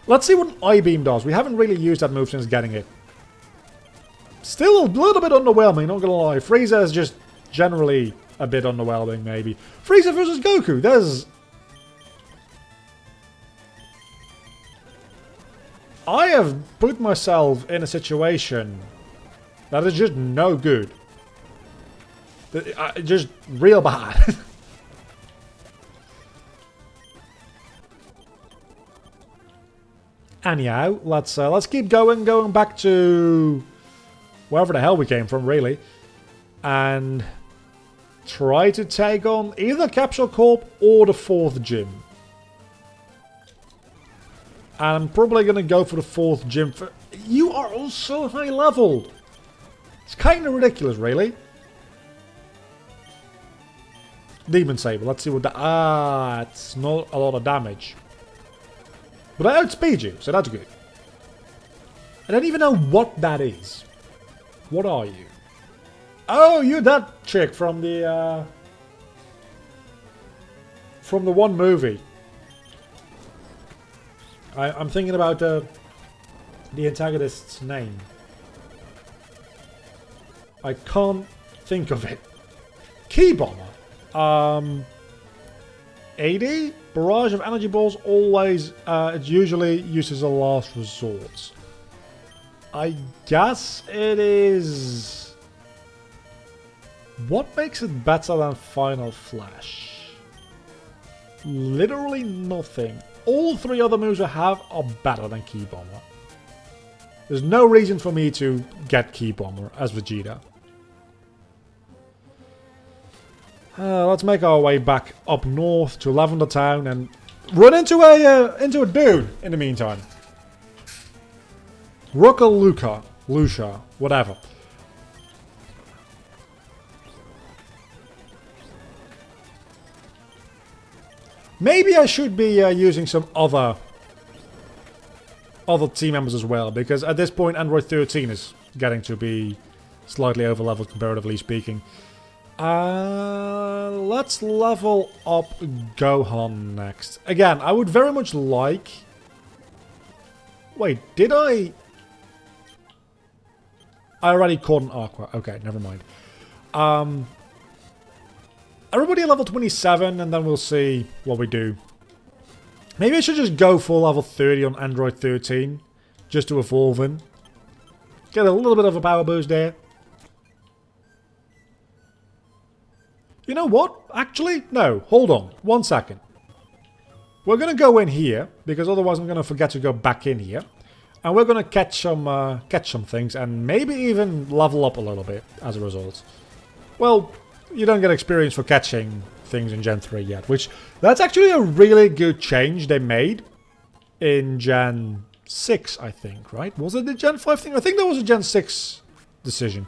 Let's see what I-Beam does. We haven't really used that move since getting it. Still a little bit underwhelming, not gonna lie. Frieza is just generally a bit underwhelming, maybe. Frieza versus Goku, there's... I have put myself in a situation that is just no good. Just real bad. Anyhow, let's keep going back to wherever the hell we came from, really, and try to take on either Capsule Corp or the 4th gym. And I'm probably gonna go for the 4th gym. You are all so high leveled. It's kind of ridiculous, really. Demon Saber. Let's see what that... it's not a lot of damage. But I outspeed you, so that's good. I don't even know what that is. What are you? Oh, you're that chick from the one movie. I'm thinking about the antagonist's name. I can't think of it. Key Bomber. 80? Barrage of energy balls always, it usually uses a last resort. I guess it is... What makes it better than Final Flash? Literally nothing. All 3 other moves I have are better than Key Bomber. There's no reason for me to get Ki Bomber as Vegeta. Let's make our way back up north to Lavender Town and run into a dude in the meantime. Lucia, whatever. Maybe I should be using some other team members as well, because at this point Android 13 is getting to be slightly over-leveled comparatively speaking. Let's level up Gohan next. Again, I would very much like... Wait, did I... I already caught an Aqua. Okay, never mind. Everybody at level 27, and then we'll see what we do. Maybe I should just go for level 30 on Android 13, just to evolve in. Get a little bit of a power boost there. You know what? Actually, no. Hold on. 1 second. We're going to go in here, because otherwise I'm going to forget to go back in here. And we're going to catch some things, and maybe even level up a little bit as a result. Well, you don't get experience for catching things in Gen 3 yet, which that's actually a really good change they made in Gen 6, I think, right? Was it the Gen 5 thing? I think that was a Gen 6 decision.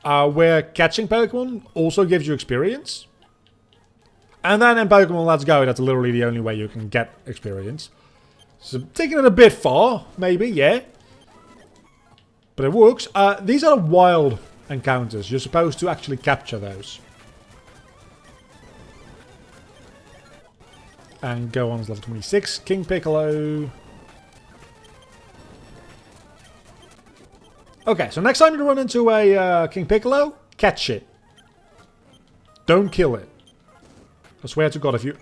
Where catching Pokemon also gives you experience. And then in Pokemon Let's Go, that's literally the only way you can get experience. So taking it a bit far, maybe, yeah. But it works. These are wild encounters. You're supposed to actually capture those. And go on to level 26. King Piccolo. Okay, so next time you run into a King Piccolo, catch it. Don't kill it. I swear to God, if you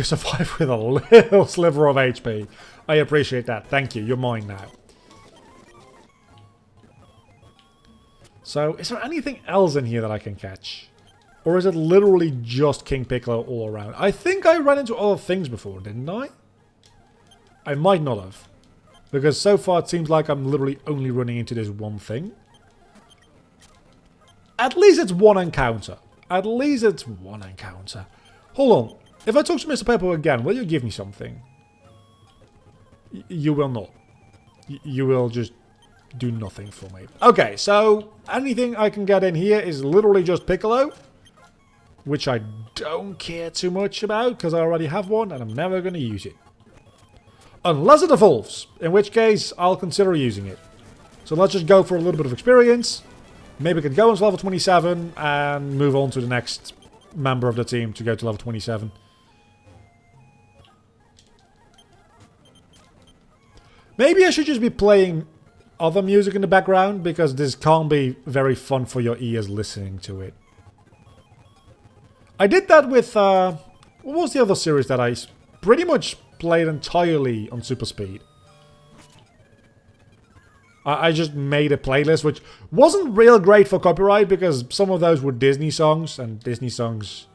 survive with a little sliver of HP, I appreciate that. Thank you. You're mine now. So, is there anything else in here that I can catch? Or is it literally just King Piccolo all around? I think I ran into other things before, didn't I? I might not have. Because so far it seems like I'm literally only running into this one thing. At least it's one encounter. At least it's one encounter. Hold on. If I talk to Mr. Pepper again, will you give me something? You will not. You will just do nothing for me. Okay, so anything I can get in here is literally just Piccolo. Which I don't care too much about, because I already have one and I'm never going to use it. Unless it evolves, in which case I'll consider using it. So let's just go for a little bit of experience. Maybe we could go on to level 27 and move on to the next member of the team to go to level 27. Maybe I should just be playing other music in the background, because this can't be very fun for your ears listening to it. I did that with, what was the other series that I pretty much played entirely on Super Speed? I just made a playlist, which wasn't real great for copyright, because some of those were Disney songs, and Disney songs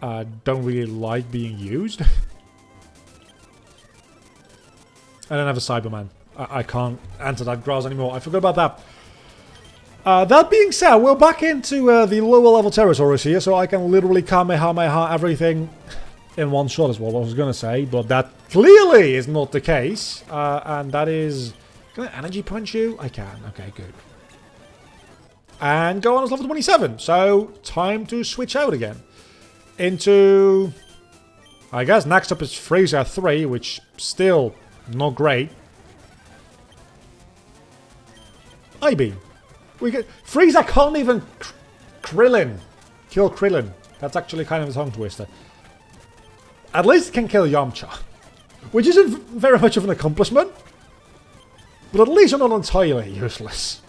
don't really like being used. I don't have a Cyberman. I can't enter that grass anymore. I forgot about that. That being said, we're back into the lower level territories here, so I can literally Kamehameha everything in one shot is what I was going to say, but that clearly is not the case. And that is... Can I energy punch you? I can. Okay, good. And go on as level 27. So, time to switch out again. Into... I guess next up is Frieza 3, which still not great. I-Beam. We get Frieza can't even kill Krillin. That's actually kind of a tongue twister. At least it can kill Yamcha, which isn't very much of an accomplishment, but at least you're not entirely useless.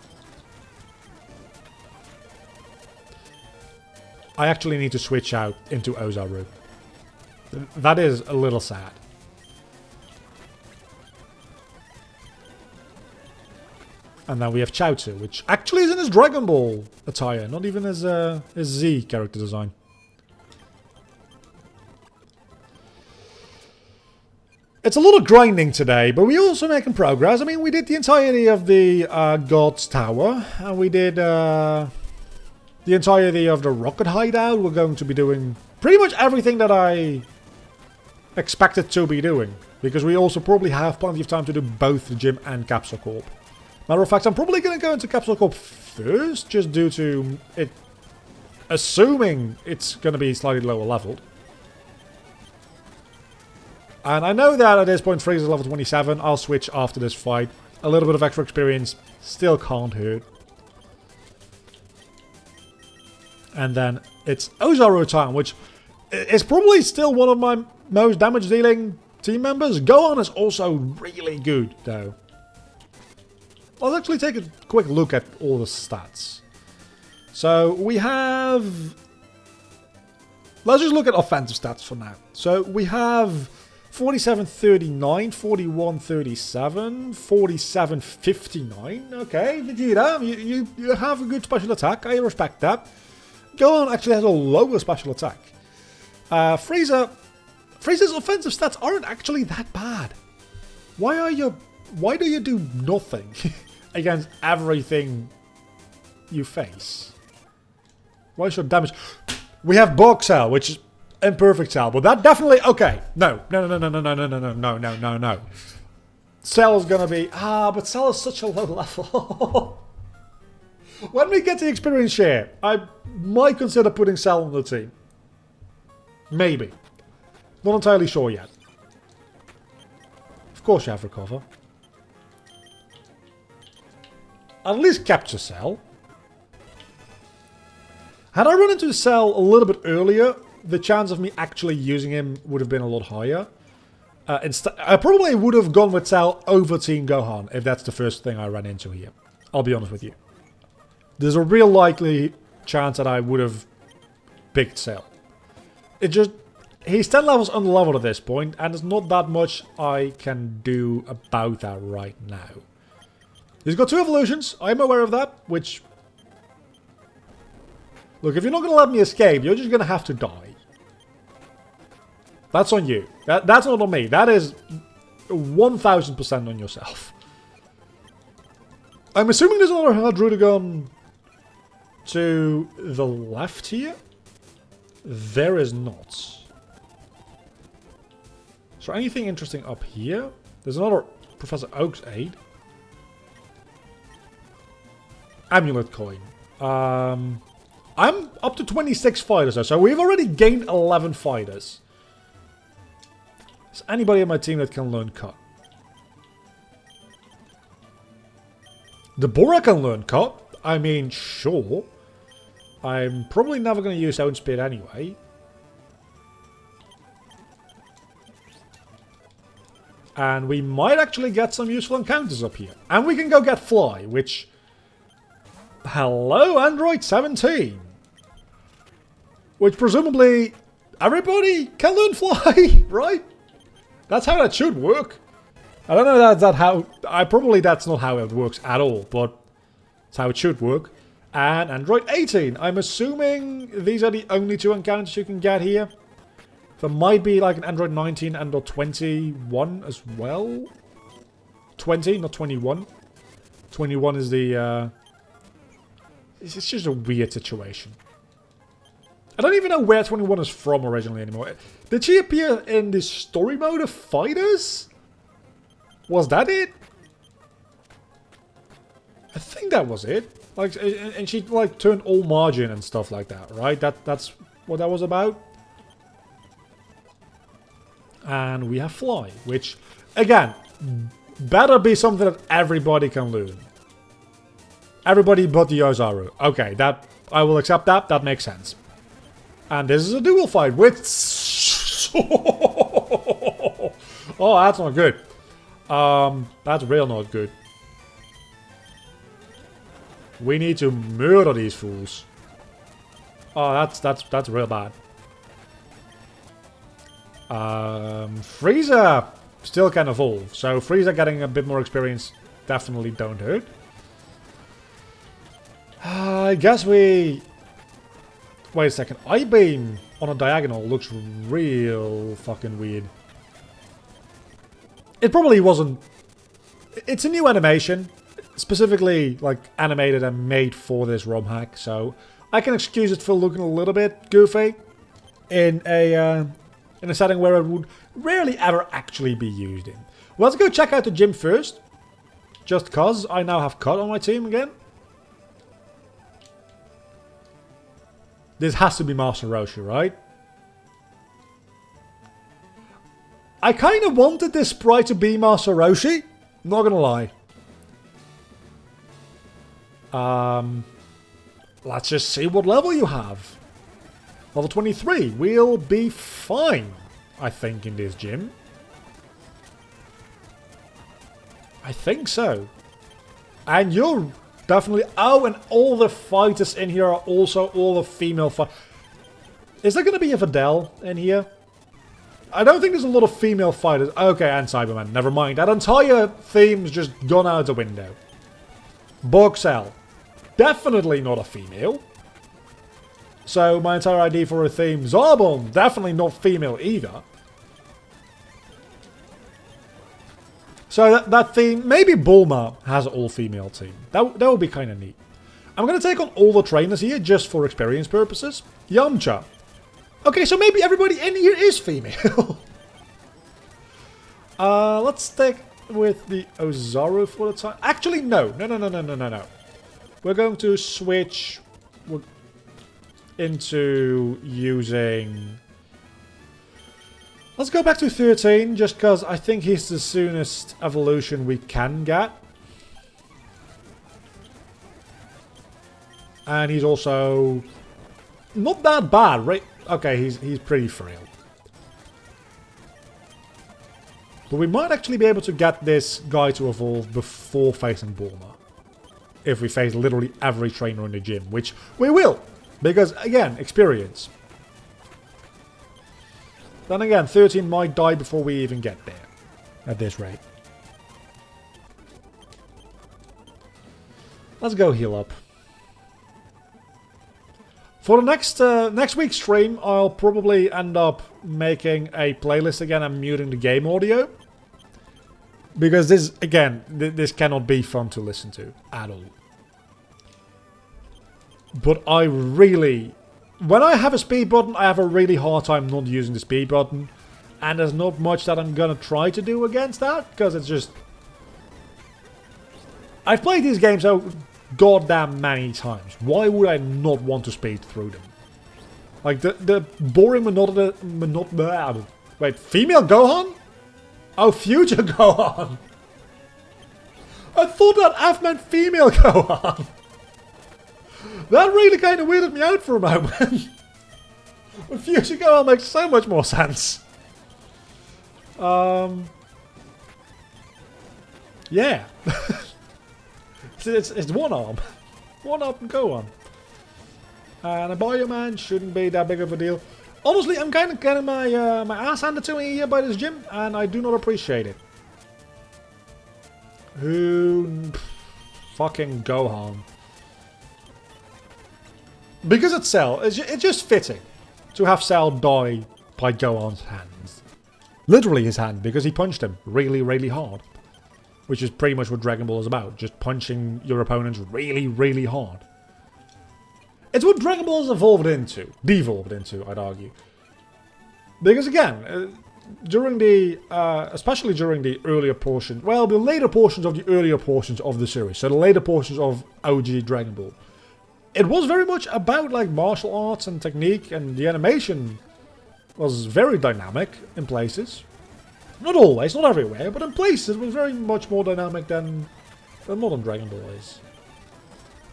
I actually need to switch out into Ozaru. That is a little sad. And then we have Chaozu, which actually is in his Dragon Ball attire, not even his Z character design. It's a lot of grinding today, but we're also making progress. I mean, we did the entirety of the God's Tower, and we did the entirety of the Rocket Hideout. We're going to be doing pretty much everything that I expected to be doing, because we also probably have plenty of time to do both the gym and Capsule Corp. Matter of fact, I'm probably going to go into Capsule Corp first, just due to it, assuming it's going to be slightly lower leveled. And I know that at this point Frieza's level 27. I'll switch after this fight. A little bit of extra experience still can't hurt. And then it's Ozaru time, which is probably still one of my most damage dealing team members. Gohan is also really good though. Let's actually take a quick look at all the stats. So we have... Let's just look at offensive stats for now. So we have 47-39, 41-37, 47-59. Okay, Vegeta, you have a good special attack. I respect that. Gohan actually has a lower special attack. Frieza's offensive stats aren't actually that bad. Why do you do nothing against everything you face? Why should damage? We have Bulk Cell, which is imperfect Cell, but that definitely okay. No. Cell's gonna be but Cell is such a low level. When we get the experience share, I might consider putting Cell on the team. Maybe. Not entirely sure yet. Of course you have Recover. At least capture Cell. Had I run into the Cell a little bit earlier, the chance of me actually using him would have been a lot higher. I probably would have gone with Cell over Team Gohan if that's the first thing I ran into here. I'll be honest with you. There's a real likely chance that I would have picked Cell. He's 10 levels underleveled at this point, and there's not that much I can do about that right now. He's got 2 evolutions, I'm aware of that, which... Look, if you're not going to let me escape, you're just going to have to die. That's on you. That's not on me. That is 1000% on yourself. I'm assuming there's another Hadrudagon to the left here. There is not. Is there anything interesting up here? There's another Professor Oak's aid. Amulet coin. I'm up to 26 fighters though, so we've already gained 11 fighters. Is anybody on my team that can learn Cut? Dabura can learn Cut. I mean, sure. I'm probably never going to use Own Speed anyway. And we might actually get some useful encounters up here. And we can go get Fly, which... Hello, Android 17! Which presumably everybody can learn Fly, right? That's how that should work. I don't know that's not how it works at all, but it's how it should work. And Android 18. I'm assuming these are the only 2 encounters you can get here. There might be like an Android 19 and or 21 as well. 20, not 21. 21 is the... It's just a weird situation. I don't even know where 21 is from originally anymore. Did she appear in the story mode of Fighters? Was that it? I think that was it. Like, and she like turned all margin and stuff like that, right? That's what that was about. And we have Fly, which again better be something that everybody can learn. Everybody but the Ozaru. Okay, that I will accept that. That makes sense. And this is a dual fight with... Oh, that's not good. That's real not good. We need to murder these fools. Oh, that's real bad. Frieza still can evolve. So Frieza getting a bit more experience definitely don't hurt. I guess we... Wait a second. I-Beam on a diagonal looks real fucking weird. It probably wasn't... It's a new animation, specifically like animated and made for this ROM hack, so I can excuse it for looking a little bit goofy in a setting where it would rarely ever actually be used in. Well, let's go check out the gym first, just cause I now have Cut on my team again. This has to be Master Roshi, right? I kind of wanted this sprite to be Master Roshi, not gonna lie. Let's just see what level you have. Level 23. We'll be fine, I think, in this gym. I think so. And you're definitely... Oh, and all the fighters in here are also all the female fighters. Is there going to be a Videl in here? I don't think there's a lot of female fighters. Okay, and Cyberman. Never mind. That entire theme's just gone out the window. Boxel. Definitely not a female. So my entire idea for a theme, Zarbon, definitely not female either. So that theme, maybe Bulma has an all-female team. That would be kind of neat. I'm going to take on all the trainers here just for experience purposes. Yamcha. Okay, so maybe everybody in here is female. Let's stick with the Ozaru for the time. Actually, no. No. We're going to switch into using... Let's go back to 13, just because I think he's the soonest evolution we can get. And he's also not that bad, right? Okay, he's pretty frail. But we might actually be able to get this guy to evolve before facing Bulma. If we face literally every trainer in the gym, which we will. Because, again, experience. Then again, 13 might die before we even get there. At this rate. Let's go heal up. For the next week's stream, I'll probably end up making a playlist again and muting the game audio. Because this, again, this cannot be fun to listen to at all. But I really... When I have a speed button, I have a really hard time not using the speed button. And there's not much that I'm gonna try to do against that, because it's just... I've played these games so goddamn many times. Why would I not want to speed through them? Like, the boring Wait, female Gohan? Oh, future Gohan! I thought that F meant female Gohan! That really kind of weirded me out for a moment. But future Gohan makes so much more sense. Yeah. it's one arm. One arm Gohan. And a Bioman shouldn't be that big of a deal. Honestly, I'm kind of getting my ass handed to me here by this gym, and I do not appreciate it. Who... Fucking Gohan. Because it's Cell, it's just fitting to have Cell die by Gohan's hands. Literally his hand, because he punched him really, really hard. Which is pretty much what Dragon Ball is about, just punching your opponents really, really hard. It's what Dragon Ball has devolved into, I'd argue. Because again, during the, especially during the earlier portion, well, the later portions of the earlier portions of the series, so the later portions of OG Dragon Ball, it was very much about like martial arts and technique, and the animation was very dynamic in places. Not always, not everywhere, but in places it was very much more dynamic than modern Dragon Ball is.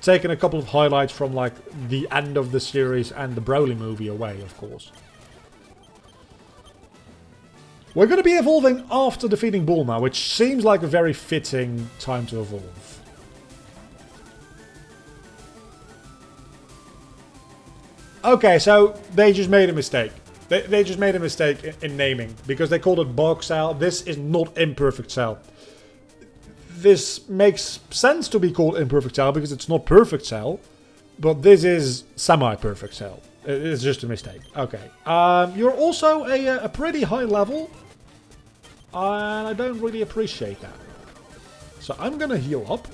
Taking a couple of highlights from like the end of the series and the Broly movie away, of course. We're going to be evolving after defeating Bulma, which seems like a very fitting time to evolve. Okay, so they just made a mistake. They just made a mistake in naming, because they called it Bulk Cell. This is not Imperfect Cell. This makes sense to be called Imperfect Cell, because it's not Perfect Cell, but this is Semi-Perfect Cell. It's just a mistake. Okay. You're also a pretty high level. And I don't really appreciate that. So I'm gonna heal up.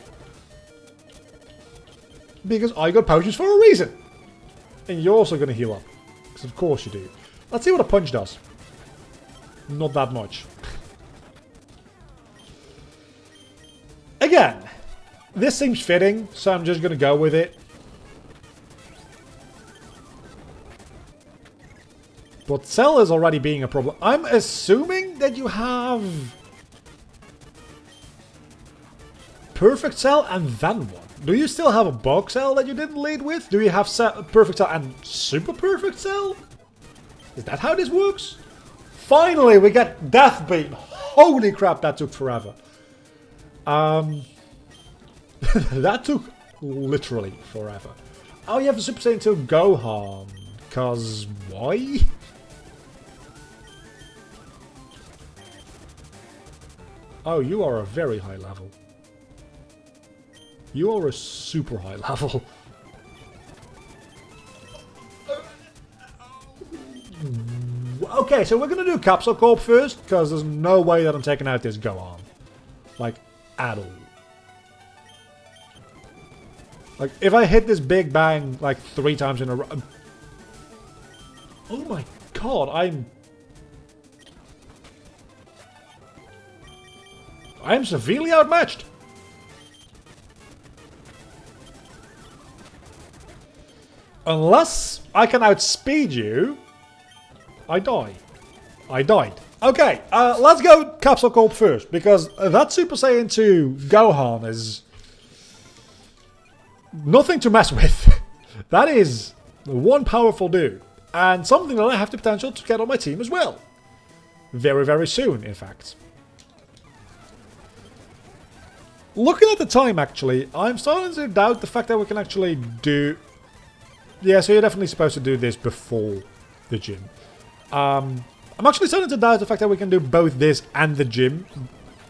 Because I got potions for a reason. And you're also gonna heal up. Because of course you do. Let's see what a punch does. Not that much. Again, this seems fitting, so I'm just gonna go with it. But Cell is already being a problem. I'm assuming that you have Perfect Cell and then what? Do you still have a Bug Cell that you didn't lead with? Do you have Perfect Cell and Super Perfect Cell? Is that how this works? Finally, we get Death Beam. Holy crap, that took forever. That took literally forever. Oh, you have to Super Saiyan 2 Gohan. Cause why? Oh, you are a very high level. You are a super high level. Okay, so we're gonna do Capsule Corp first, because there's no way that I'm taking out this Gohan. Like, at all. Like, if I hit this Big Bang, like, 3 times in a row... Oh my god, I'm severely outmatched. Unless I can outspeed you, I die. I died. Okay, let's go Capsule Corp first, because that Super Saiyan 2 Gohan is nothing to mess with. That is one powerful dude, and something that I have the potential to get on my team as well. Very, very soon, in fact. Looking at the time, actually, I'm starting to doubt the fact that we can actually do... Yeah, so you're definitely supposed to do this before the gym. I'm actually starting to doubt the fact that we can do both this and the gym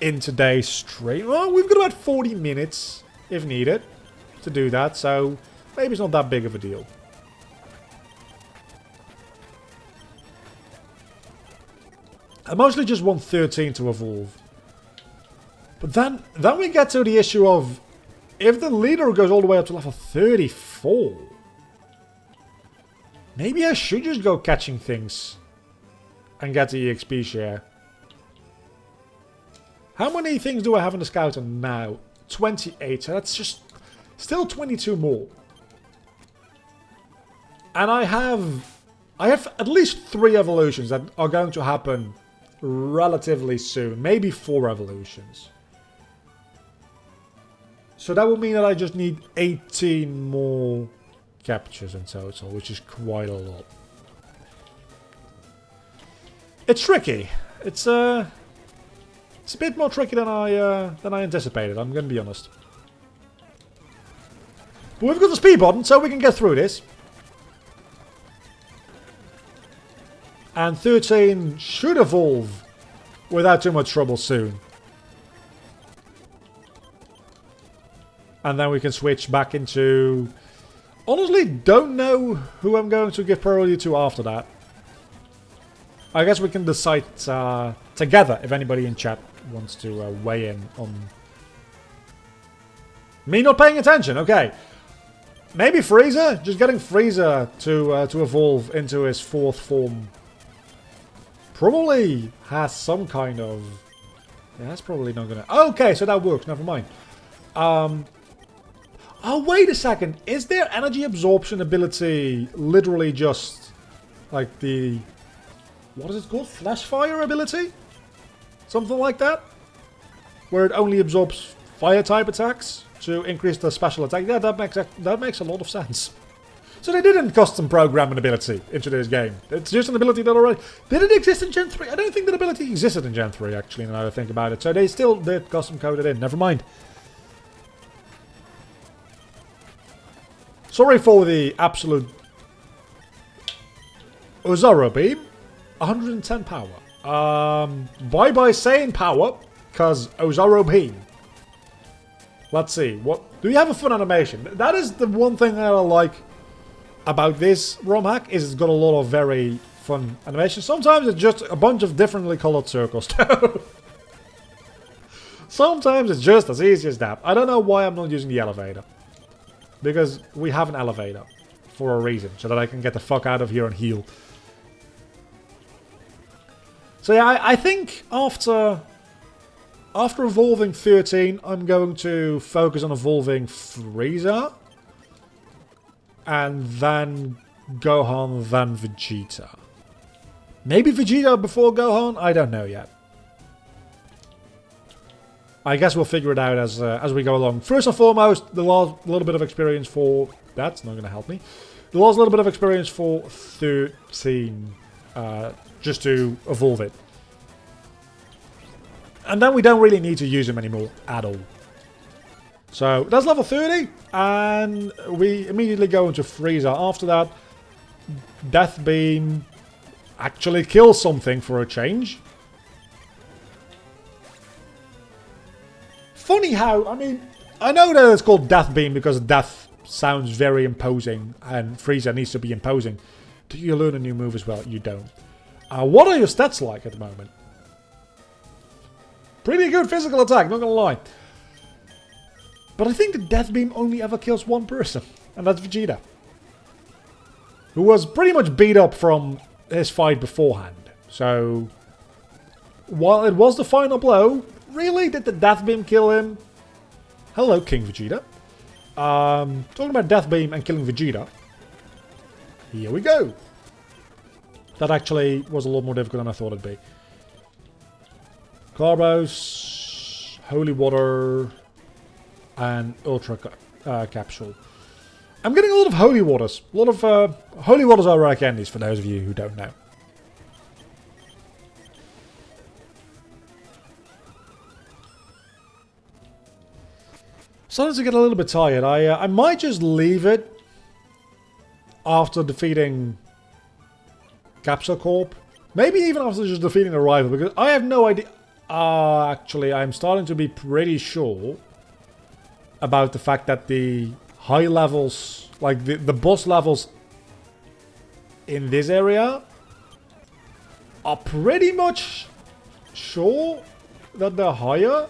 in today's stream. Well, we've got about 40 minutes, if needed, to do that, so maybe it's not that big of a deal. I mostly just want 13 to evolve. But then we get to the issue of, if the leader goes all the way up to level 34... Maybe I should just go catching things and get the EXP share. How many things do I have in the scouter now? 28, so that's just still 22 more. And I have at least 3 evolutions that are going to happen relatively soon. Maybe 4 evolutions. So that would mean that I just need 18 more captures in total, which is quite a lot. It's tricky. It's a bit more tricky than I anticipated. I'm gonna be honest. But we've got the speed button, so we can get through this. And 13 should evolve without too much trouble soon. And then we can switch back into... Honestly, don't know who I'm going to give priority to after that. I guess we can decide together if anybody in chat wants to weigh in on... Me not paying attention, okay. Maybe Frieza? Just getting Frieza to evolve into his 4th form. Probably has some kind of... Yeah, that's probably not gonna... Okay, so that works, never mind. Oh, wait a second. Is their energy absorption ability literally just like the... What is it called? Flash fire ability? Something like that? Where it only absorbs fire type attacks to increase the special attack. Yeah, that makes a lot of sense. So they didn't custom program an ability into this game. It's just an ability that already... Did it exist in Gen 3? I don't think that ability existed in Gen 3, actually, now that I think about it. So they still did custom code it in. Never mind. Sorry for the absolute... Ozaro Beam. 110 power. Bye-bye Saiyan power. Because Ozaro Beam. Let's see. What do you have a fun animation? That is the one thing that I like about this ROM hack. Is it's got a lot of very fun animation. Sometimes it's just a bunch of differently colored circles. Sometimes it's just as easy as that. I don't know why I'm not using the elevator. Because we have an elevator. For a reason. So that I can get the fuck out of here and heal. So yeah, I think after evolving 13, I'm going to focus on evolving Frieza. And then Gohan, then Vegeta. Maybe Vegeta before Gohan? I don't know yet. I guess we'll figure it out as we go along. First and foremost, the last little bit of experience for... That's not going to help me. The last little bit of experience for 13. Just to evolve it. And then we don't really need to use him anymore at all. So, that's level 30. And we immediately go into Frieza. After that, Death Beam actually kills something for a change. Funny how, I mean, I know that it's called Death Beam because death sounds very imposing and Frieza needs to be imposing. Do you learn a new move as well? You don't. What are your stats like at the moment? Pretty good physical attack, not gonna lie. But I think the Death Beam only ever kills one person, and that's Vegeta. Who was pretty much beat up from his fight beforehand. So, while it was the final blow, really? Did the Death Beam kill him? Hello, King Vegeta. Talking about Death Beam and killing Vegeta. Here we go. That actually was a lot more difficult than I thought it'd be. Carbos, Holy Water, and Ultra Capsule. I'm getting a lot of Holy Waters. A lot of Holy Waters are rare candies, for those of you who don't know. Starting to get a little bit tired. I might just leave it after defeating Capsule Corp. Maybe even after just defeating the rival, because I have no idea. Actually, I'm starting to be pretty sure about the fact that the high levels, like the boss levels in this area, are pretty much sure that they're higher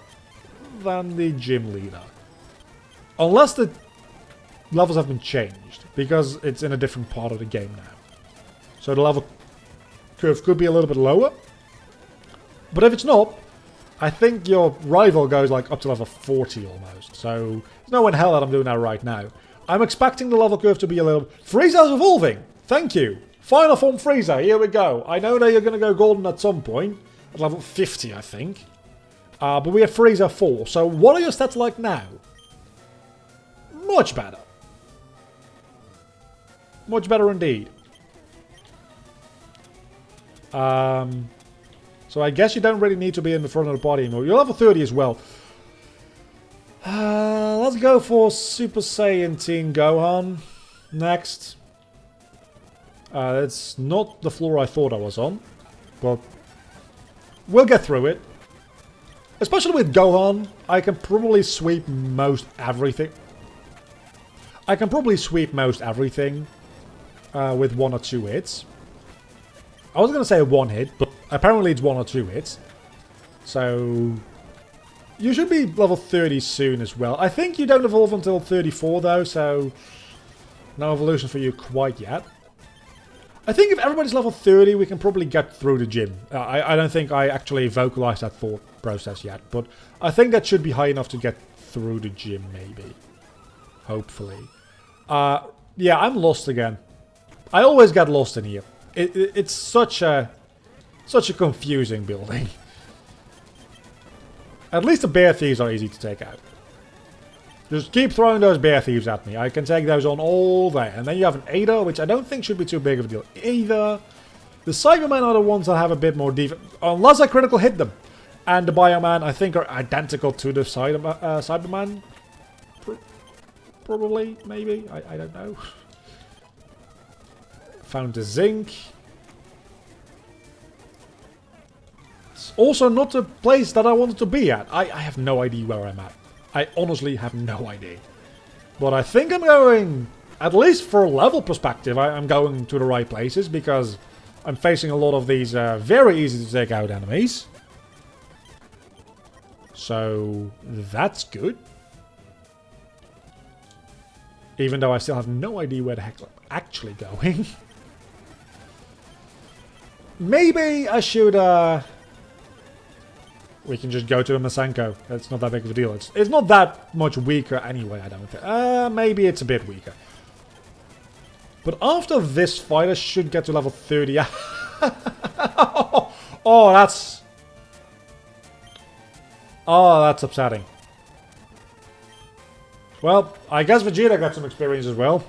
than the gym leader. Unless the levels have been changed, because it's in a different part of the game now. So the level curve could be a little bit lower. But if it's not, I think your rival goes like up to level 40 almost. So there's no in hell that I'm doing that right now. I'm expecting the level curve to be a little... Frieza's evolving! Thank you! Final form Frieza, here we go. I know that you're going to go golden at some point. At level 50, I think. But we have Frieza 4. So what are your stats like now? Much better. Much better indeed. So I guess you don't really need to be in the front of the party anymore. You're level 30 as well. Let's go for Super Saiyan Teen Gohan next. It's not the floor I thought I was on, but we'll get through it. Especially with Gohan, I can probably sweep most everything. I can probably sweep most everything with 1 or 2 hits. I was going to say 1 hit, but apparently it's 1 or 2 hits. So you should be level 30 soon as well. I think you don't evolve until 34 though, so no evolution for you quite yet. I think if everybody's level 30, we can probably get through the gym. I don't think I actually vocalized that thought process yet, but I think that should be high enough to get through the gym, maybe. Hopefully. Yeah, I'm lost again. I always get lost in here. It's such a confusing building. At least the bear thieves are easy to take out. Just keep throwing those bear thieves at me. I can take those on all day. And then you have an Ada, which I don't think should be too big of a deal either. The Cybermen are the ones that have a bit more defense. Unless I critical hit them. And the Bioman, I think, are identical to the Cyberman. Probably, maybe. I don't know. Found the zinc. It's also not the place that I wanted to be at. I have no idea where I'm at. I honestly have no idea. But I think I'm going, at least for a level perspective, I'm going to the right places because I'm facing a lot of these very easy to take out enemies. So that's good. Even though I still have no idea where the heck I'm actually going. Maybe I should... we can just go to a Masenko. It's not that big of a deal. It's not that much weaker anyway, I don't think. Maybe it's a bit weaker. But after this fight, I should get to level 30. Oh, that's... Oh, that's upsetting. Well, I guess Vegeta got some experience as well.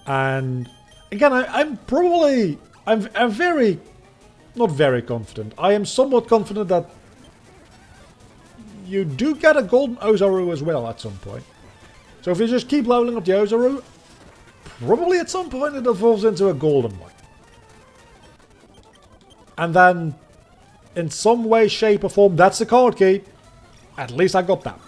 And again, I'm probably... I'm very... Not very confident. I am somewhat confident that you do get a golden Ozaru as well at some point. So if you just keep leveling up the Ozaru, probably at some point it evolves into a golden one. And then, in some way, shape or form, that's the card key. At least I got that.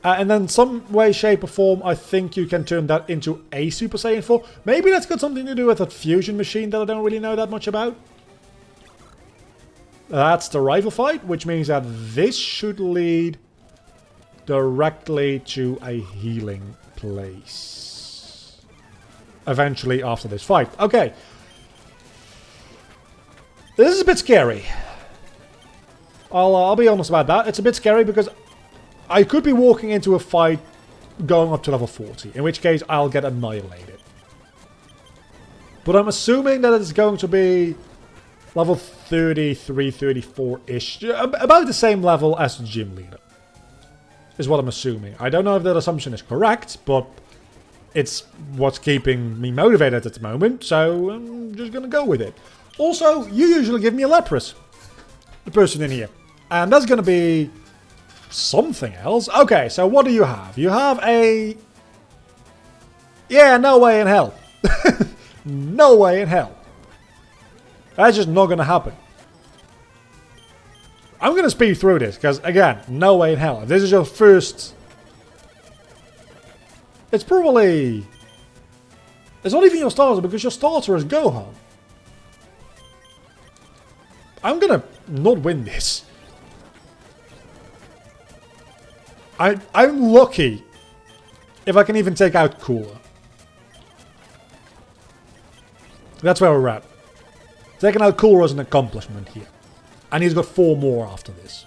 And then some way, shape or form, I think you can turn that into a Super Saiyan 4. Maybe that's got something to do with that fusion machine that I don't really know that much about. That's the rival fight, which means that this should lead directly to a healing place. Eventually after this fight. Okay. This is a bit scary. I'll be honest about that. It's a bit scary because I could be walking into a fight going up to level 40, in which case I'll get annihilated. But I'm assuming that it's going to be level 33, 34-ish. About the same level as the gym leader. Is what I'm assuming. I don't know if that assumption is correct, but it's what's keeping me motivated at the moment, so I'm just gonna go with it. Also, you usually give me a Lapras. The person in here. And that's gonna be something else. Okay, so what do you have? You have a... Yeah, no way in hell. No way in hell. That's just not gonna happen. I'm gonna speed through this, because, again, no way in hell. If this is your first... It's probably... It's not even your starter, because your starter is Gohan. I'm gonna not win this. I'm lucky if I can even take out Cooler. That's where we're at. Taking out Cooler is an accomplishment here. And he's got 4 more after this.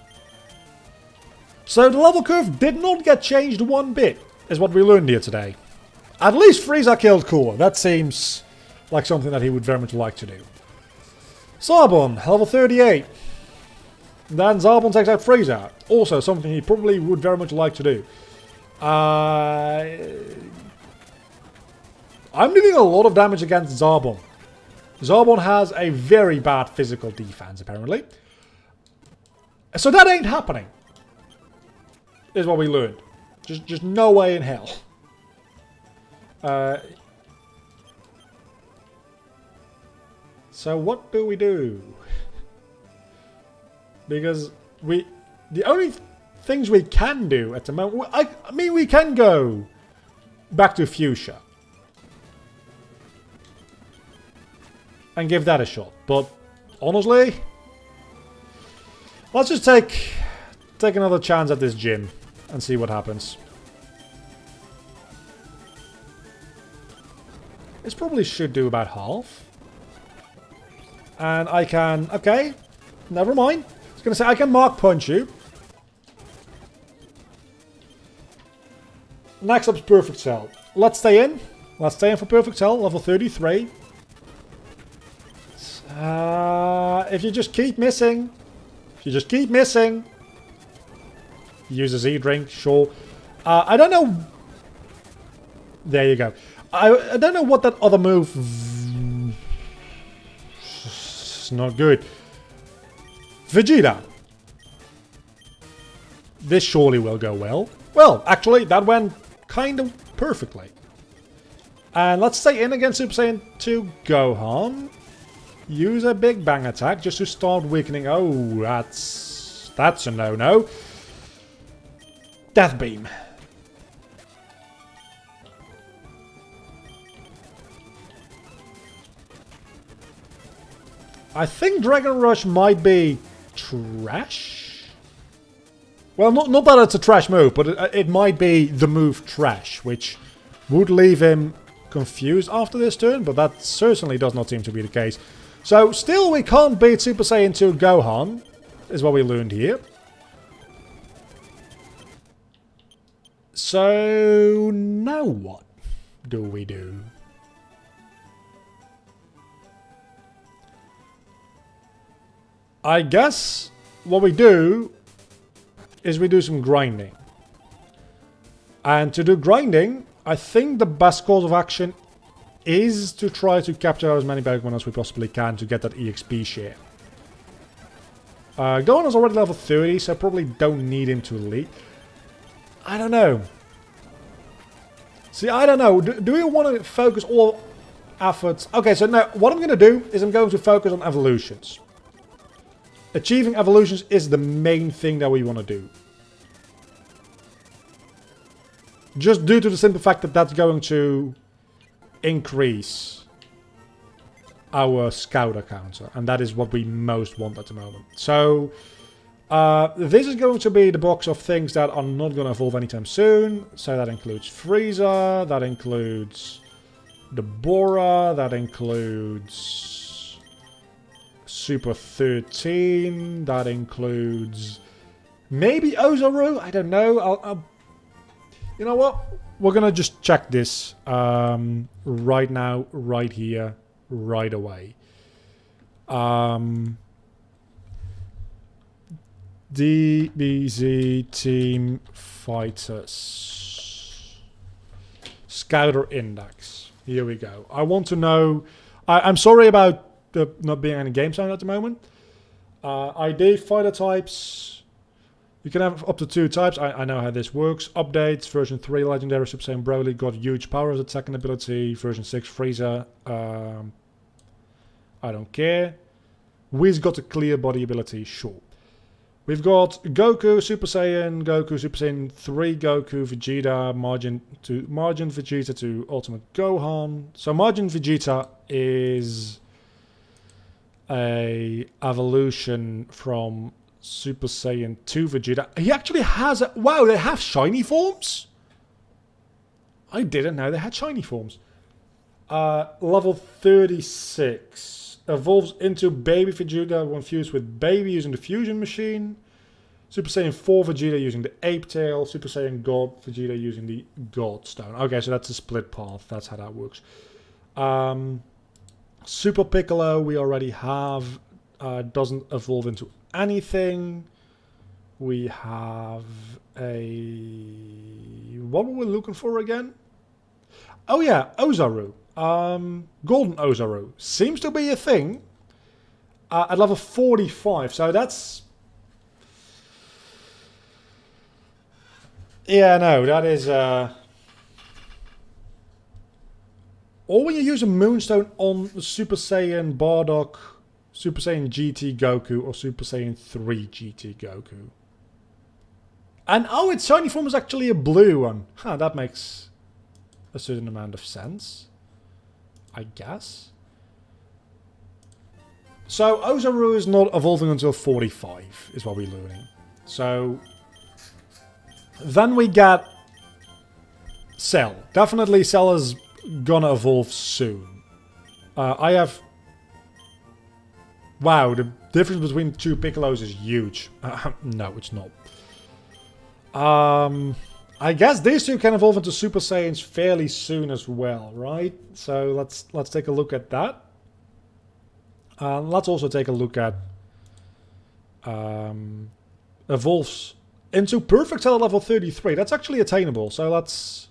So the level curve did not get changed one bit, is what we learned here today. At least Frieza killed Cooler. That seems like something that he would very much like to do. Zarbon, level 38. Then Zarbon takes out Frieza. Also something he probably would very much like to do. I'm doing a lot of damage against Zarbon. Zarbon has a very bad physical defense, apparently. So that ain't happening. Is what we learned. Just no way in hell. So what do we do? Because the only things we can do at the moment... I mean, we can go back to Fuchsia. And give that a shot. But honestly, let's just take another chance at this gym and see what happens. This probably should do about half. And I can... Okay, never mind. I was going to say I can Mark Punch you. Next up is Perfect Cell. Let's stay in. Let's stay in for Perfect Cell, level 33. If you just keep missing. If you just keep missing. Use a Z-Drink, sure. I don't know. There you go. I don't know what that other move... It's not good. Vegeta. This surely will go well. Well, actually, that went kind of perfectly. And let's stay in against Super Saiyan 2 Gohan. Use a Big Bang attack just to start weakening. Oh, that's a no-no. Death Beam. I think Dragon Rush might be trash. Well, not that it's a trash move, but it might be the move trash, which would leave him confused after this turn, but that certainly does not seem to be the case. So, still we can't beat Super Saiyan 2 Gohan, is what we learned here. So, now what do we do? I guess what we do is we do some grinding. And to do grinding, I think the best course of action is to try to capture as many Pokemon as we possibly can to get that EXP share. Gohan is already level 30, so probably don't need him to lead. I don't know. See, I don't know. Do we want to focus all efforts? Okay, so now what I'm going to do is I'm going to focus on evolutions. Achieving evolutions is the main thing that we want to do. Just due to the simple fact that that's going to increase our scouter counter. And that is what we most want at the moment. So, this is going to be the box of things that are not going to evolve anytime soon. So that includes Frieza, that includes the Bora, that includes Super 13, that includes maybe Ozaru, I don't know. You know what? We're gonna just check this right now, right here, right away. DBZ Team Fighters Scouter Index. Here we go. I want to know. I'm sorry about not being any game sound at the moment. ID, fighter types. You can have up to 2 types. I know how this works. Updates. Version 3 Legendary Super Saiyan Broly got huge power as a second ability. Version 6 Frieza. I don't care. Whiz got a clear body ability. Sure. We've got Goku, Super Saiyan 3, Goku, Vegeta, Margin Vegeta to Ultimate Gohan. So Margin Vegeta is a evolution from Super Saiyan 2 Vegeta. He actually has a... Wow, they have shiny forms? I didn't know they had shiny forms. Level 36. Evolves into Baby Vegeta when fused with Baby using the Fusion Machine. Super Saiyan 4 Vegeta using the Ape Tail. Super Saiyan God Vegeta using the God Stone. Okay, so that's a split path. That's how that works. Super Piccolo we already have. Doesn't evolve into anything. We have a... What were we looking for again? Oh yeah, Ozaru. Golden Ozaru. Seems to be a thing. At level 45. So that's... Yeah, no, that is... Or when you use a Moonstone on Super Saiyan Bardock, Super Saiyan GT Goku, or Super Saiyan 3 GT Goku. And oh, its shiny form is actually a blue one. Huh, that makes a certain amount of sense, I guess. So Ozaru is not evolving until 45, is what we're learning. So then we get Cell. Definitely Cell is gonna evolve soon. I have... Wow, the difference between 2 Piccolos is huge. No, it's not. I guess these 2 can evolve into Super Saiyans fairly soon as well, right? So let's take a look at that. Let's also take a look at evolves into Perfect Cell at level 33. That's actually attainable. So let's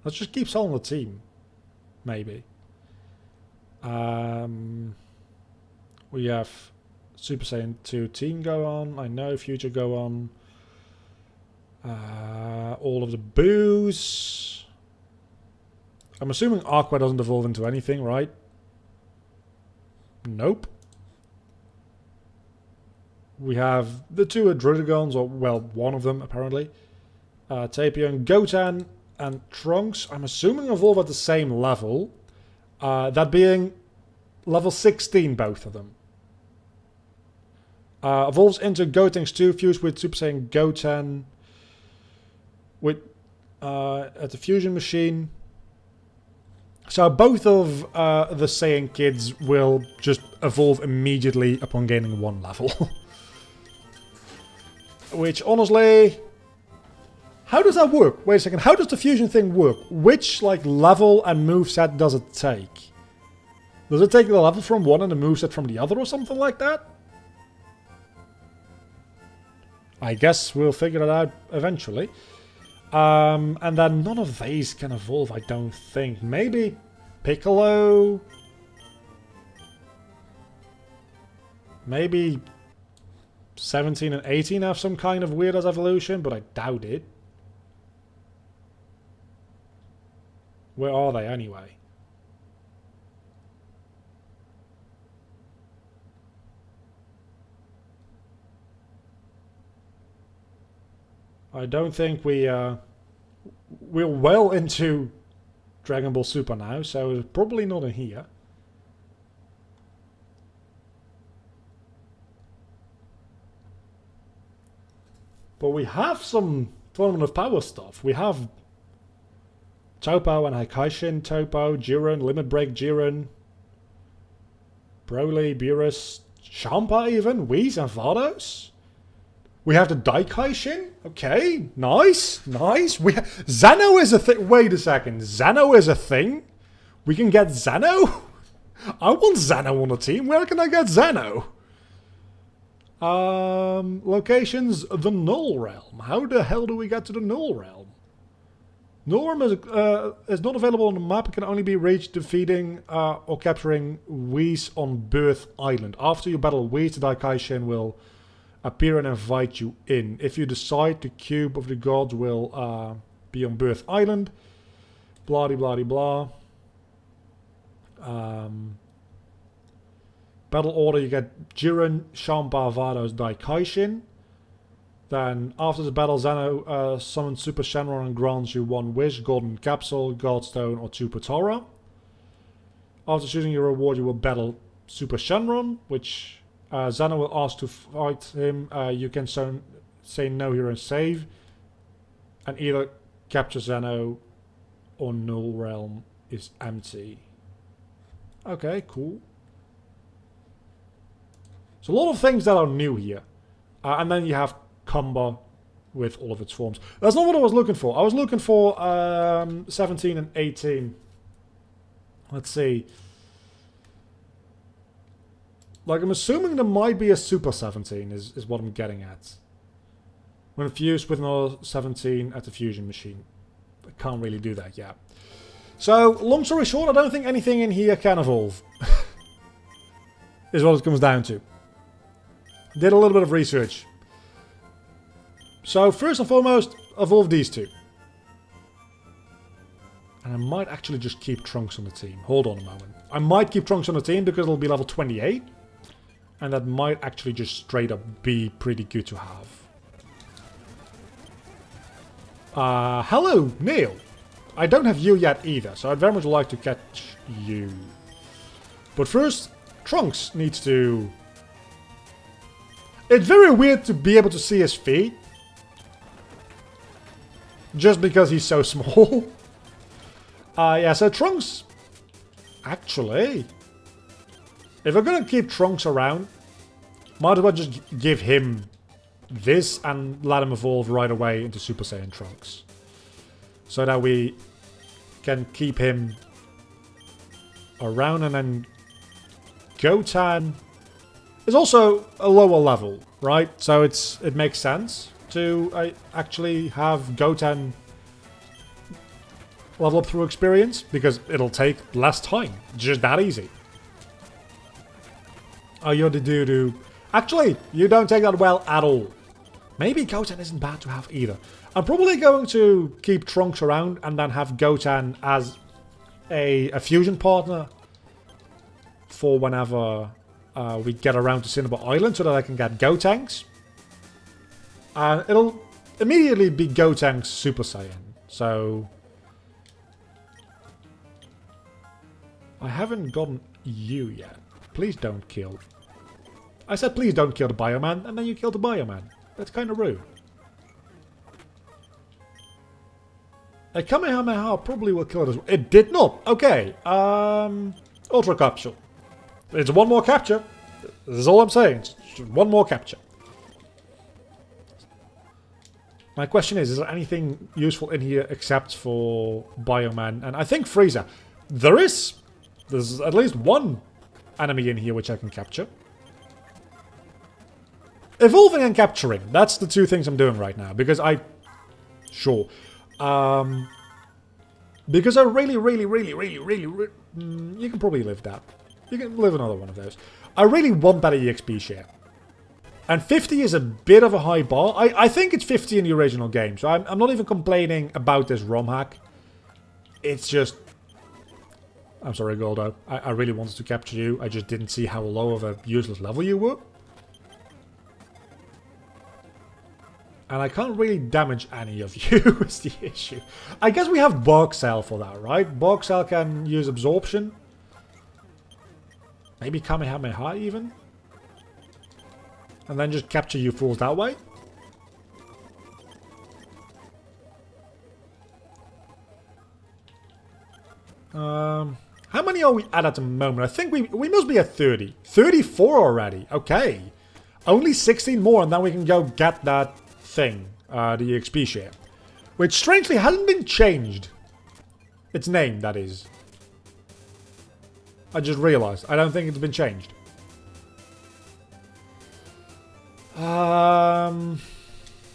just keep Cell on the team, maybe. We have Super Saiyan 2 Team go on. I know Future go on. All of the boos. I'm assuming Aqua doesn't evolve into anything, right? Nope. We have the 2 Adrenagons, or well, one of them apparently. Tapion, Goten, and Trunks. I'm assuming evolve at the same level. That being Level 16, both of them. Evolves into Gotenks 2, fused with Super Saiyan Goten. With at the fusion machine. So both of the Saiyan kids will just evolve immediately upon gaining 1 level. Which, honestly... How does that work? Wait a second, how does the fusion thing work? Which, like, level and moveset does it take? Does it take the level from one and the moveset from the other or something like that? I guess we'll figure it out eventually. And then none of these can evolve, I don't think. Maybe Piccolo? Maybe 17 and 18 have some kind of weird-ass evolution, but I doubt it. Where are they anyway? I don't think we're well into Dragon Ball Super now, so it's probably not in here. But we have some Tournament of Power stuff. We have Toppo and Haikaishin, Toppo, Jiren, Limit Break Jiren, Broly, Beerus, Champa even, Whis and Vados. We have the Daikaishin. Okay, nice, nice. Zeno is a thing. Wait a second, Zeno is a thing? We can get Zeno? I want Zeno on the team. Where can I get Zeno? Locations, the Null Realm. How the hell do we get to the Null Realm? Null Realm is not available on the map. It can only be reached defeating or capturing Whis on Birth Island. After you battle Whis, the Daikaishin will appear and invite you in. If you decide, the Cube of the Gods will be on Birth Island. Blah de blah de blah. Battle order, you get Jiren, Champa, Vados, Daikaishin. Then, after the battle, Zeno summons Super Shenron and grants you 1 wish, Golden Capsule, Godstone, or 2 Potara. After choosing your reward, you will battle Super Shenron, which Zeno will ask to fight him. You can say no here and save. And either capture Zeno or Null Realm is empty. Okay, cool. So a lot of things that are new here. And then you have Comba with all of its forms. That's not what I was looking for. I was looking for 17 and 18. Let's see. Like, I'm assuming there might be a Super 17 is what I'm getting at. When fused with another 17 at the fusion machine. I can't really do that yet. So, long story short, I don't think anything in here can evolve. Is what it comes down to. Did a little bit of research. So, first and foremost, evolve these two. And I might actually just keep Trunks on the team. Hold on a moment. I might keep Trunks on the team because it'll be level 28. And that might actually just straight up be pretty good to have. Hello, Neil. I don't have you yet either, so I'd very much like to catch you. But first, Trunks needs to... It's very weird to be able to see his feet. Just because he's so small. Yeah, so Trunks... Actually... If we're gonna keep Trunks around, might as well just give him this and let him evolve right away into Super Saiyan Trunks. So that we can keep him around, and then Goten is also a lower level, right? So it makes sense to actually have Goten level up through experience, because it'll take less time. Just that easy. Oh, you're the doo-doo. Actually, you don't take that well at all. Maybe Goten isn't bad to have either. I'm probably going to keep Trunks around and then have Goten as a fusion partner for whenever we get around to Cinnabar Island, so that I can get Gotenks. And it'll immediately be Gotenks Super Saiyan. So... I haven't gotten you yet. Please don't kill. I said please don't kill the Bioman, and then you killed the Bioman. That's kind of rude. A Kamehameha probably will kill it as well. It did not. Okay. Ultra Capsule. It's one more capture. This is all I'm saying. It's just one more capture. My question is there anything useful in here except for Bioman? And I think Frieza. There's at least one enemy in here which I can capture. Evolving and capturing. That's the two things I'm doing right now. Because Sure. Because I really... You can probably live that. You can live another one of those. I really want that EXP share. And 50 is a bit of a high bar. I think it's 50 in the original game. So I'm not even complaining about this ROM hack. It's just... I'm sorry, Goldo. I really wanted to capture you. I just didn't see how low of a useless level you were. And I can't really damage any of you, is the issue. I guess we have Bark Cell for that, right? Bark Cell can use absorption. Maybe Kamehameha even. And then just capture you fools that way. How many are we at the moment? I think we must be at 30. 34 already. Okay. Only 16 more and then we can go get that thing. The XP share. Which strangely hasn't been changed. Its name, that is. I just realized. I don't think it's been changed.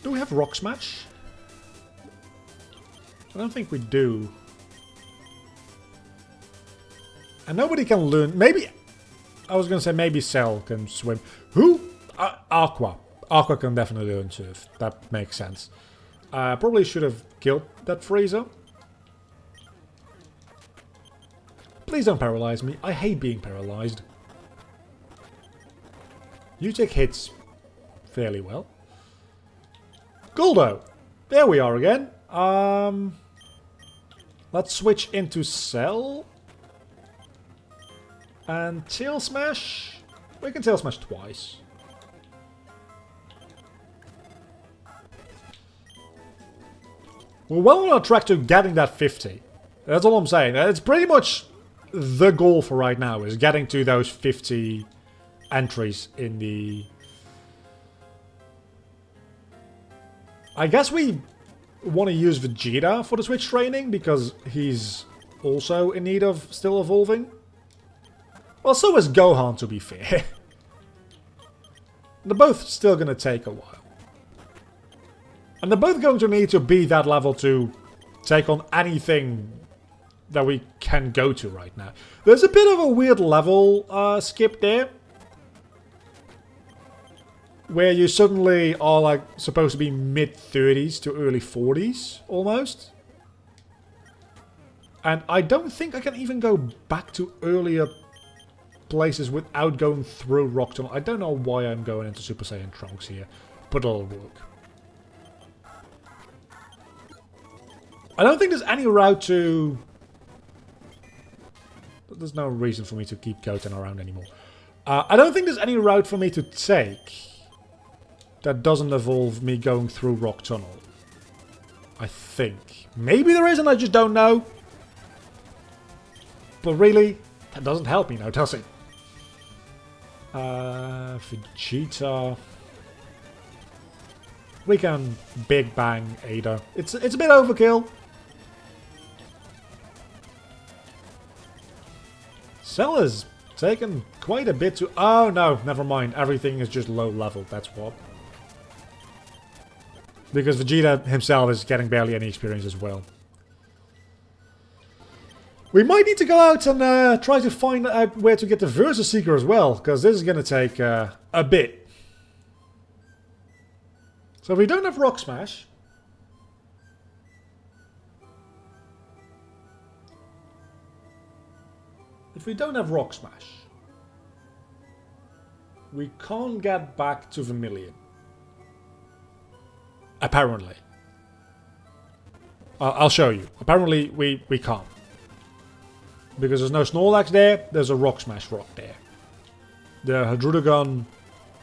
Do we have Rock Smash? I don't think we do. And nobody can learn. Maybe. I was going to say maybe Cell can swim. Who? Aqua. Aqua can definitely learn surf. That makes sense. Probably should have killed that Frieza. Please don't paralyze me. I hate being paralyzed. You take hits fairly well. Goldo. There we are again. Let's switch into Cell. And Tail Smash. We can Tail Smash twice. We're well on our track to getting that 50. That's all I'm saying. It's pretty much the goal for right now, is getting to those 50 entries in the... I guess we want to use Vegeta for the Switch training, because he's also in need of still evolving. Well, so is Gohan, to be fair. They're both still going to take a while. And they're both going to need to be that level to take on anything that we can go to right now. There's a bit of a weird level skip there. Where you suddenly are like supposed to be mid-30s to early 40s, almost. And I don't think I can even go back to earlier places without going through Rock Tunnel. I don't know why I'm going into Super Saiyan Trunks here, but it'll work. I don't think there's any route to... There's no reason for me to keep goating around anymore. I don't think there's any route for me to take that doesn't involve me going through Rock Tunnel. I think. Maybe there is and I just don't know. But really, that doesn't help me now, does it? Vegeta. We can Big Bang Ada. It's a bit overkill. Cell has taken quite a bit to... Oh no, never mind. Everything is just low level, that's what. Because Vegeta himself is getting barely any experience as well. We might need to go out and try to find out where to get the Versus Seeker as well. Because this is going to take a bit. So if we don't have Rock Smash... If we don't have Rock Smash... We can't get back to Vermilion. Apparently. I'll show you. Apparently we can't. Because there's no Snorlax there, there's a Rock Smash Rock there. The Hydreigon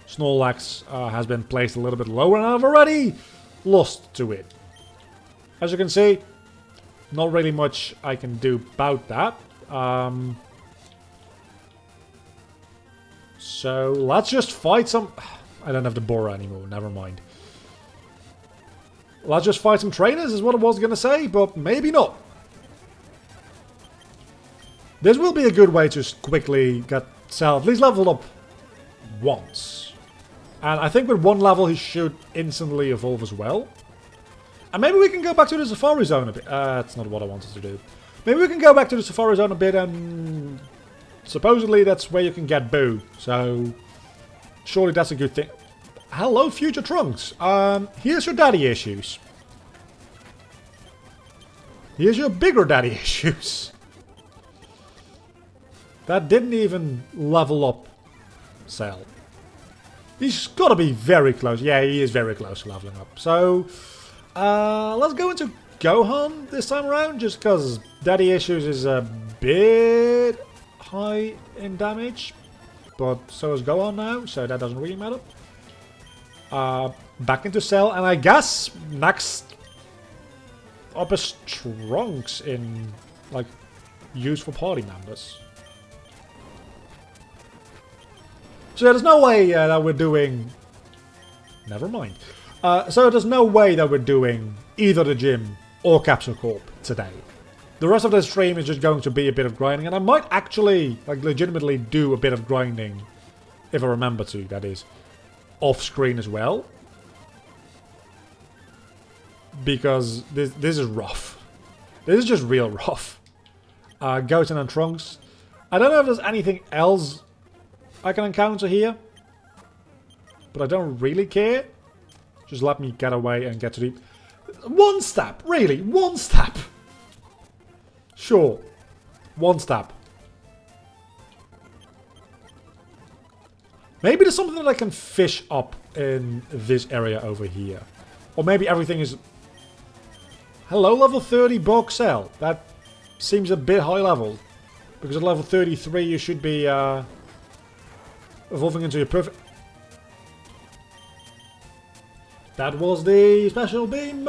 Snorlax has been placed a little bit lower, and I've already lost to it. As you can see, not really much I can do about that. So let's just fight some... I don't have the Bora anymore, never mind. Let's just fight some trainers is what I was going to say, but maybe not. This will be a good way to quickly get Cell at least leveled up once. And I think with one level he should instantly evolve as well. And maybe we can go back to the Safari Zone a bit. That's not what I wanted to do. Maybe we can go back to the Safari Zone a bit, and supposedly that's where you can get Boo. So surely that's a good thing. Hello, future Trunks. Here's your daddy issues. Here's your bigger daddy issues. That didn't even level up Cell. He's got to be very close. Yeah, he is very close to leveling up. So, let's go into Gohan this time around, just because daddy issues is a bit high in damage. But so is Gohan now, so that doesn't really matter. Back into Cell, and I guess next up is Trunks in, like, use for party members. So there's no way that we're doing... Never mind. So there's no way that we're doing either the gym or Capsule Corp today. The rest of the stream is just going to be a bit of grinding, and I might actually, like, legitimately do a bit of grinding, if I remember to, that is, off-screen as well. Because this is rough. This is just real rough. Goten and Trunks. I don't know if there's anything else I can encounter here, but I don't really care. Just let me get away and get to the... One step! Really? One step! Sure. One step. Maybe there's something that I can fish up in this area over here. Or maybe everything is... Hello, level 30 Bulk Cell. That seems a bit high level. Because at level 33 you should be... evolving into your perfect... That was the special beam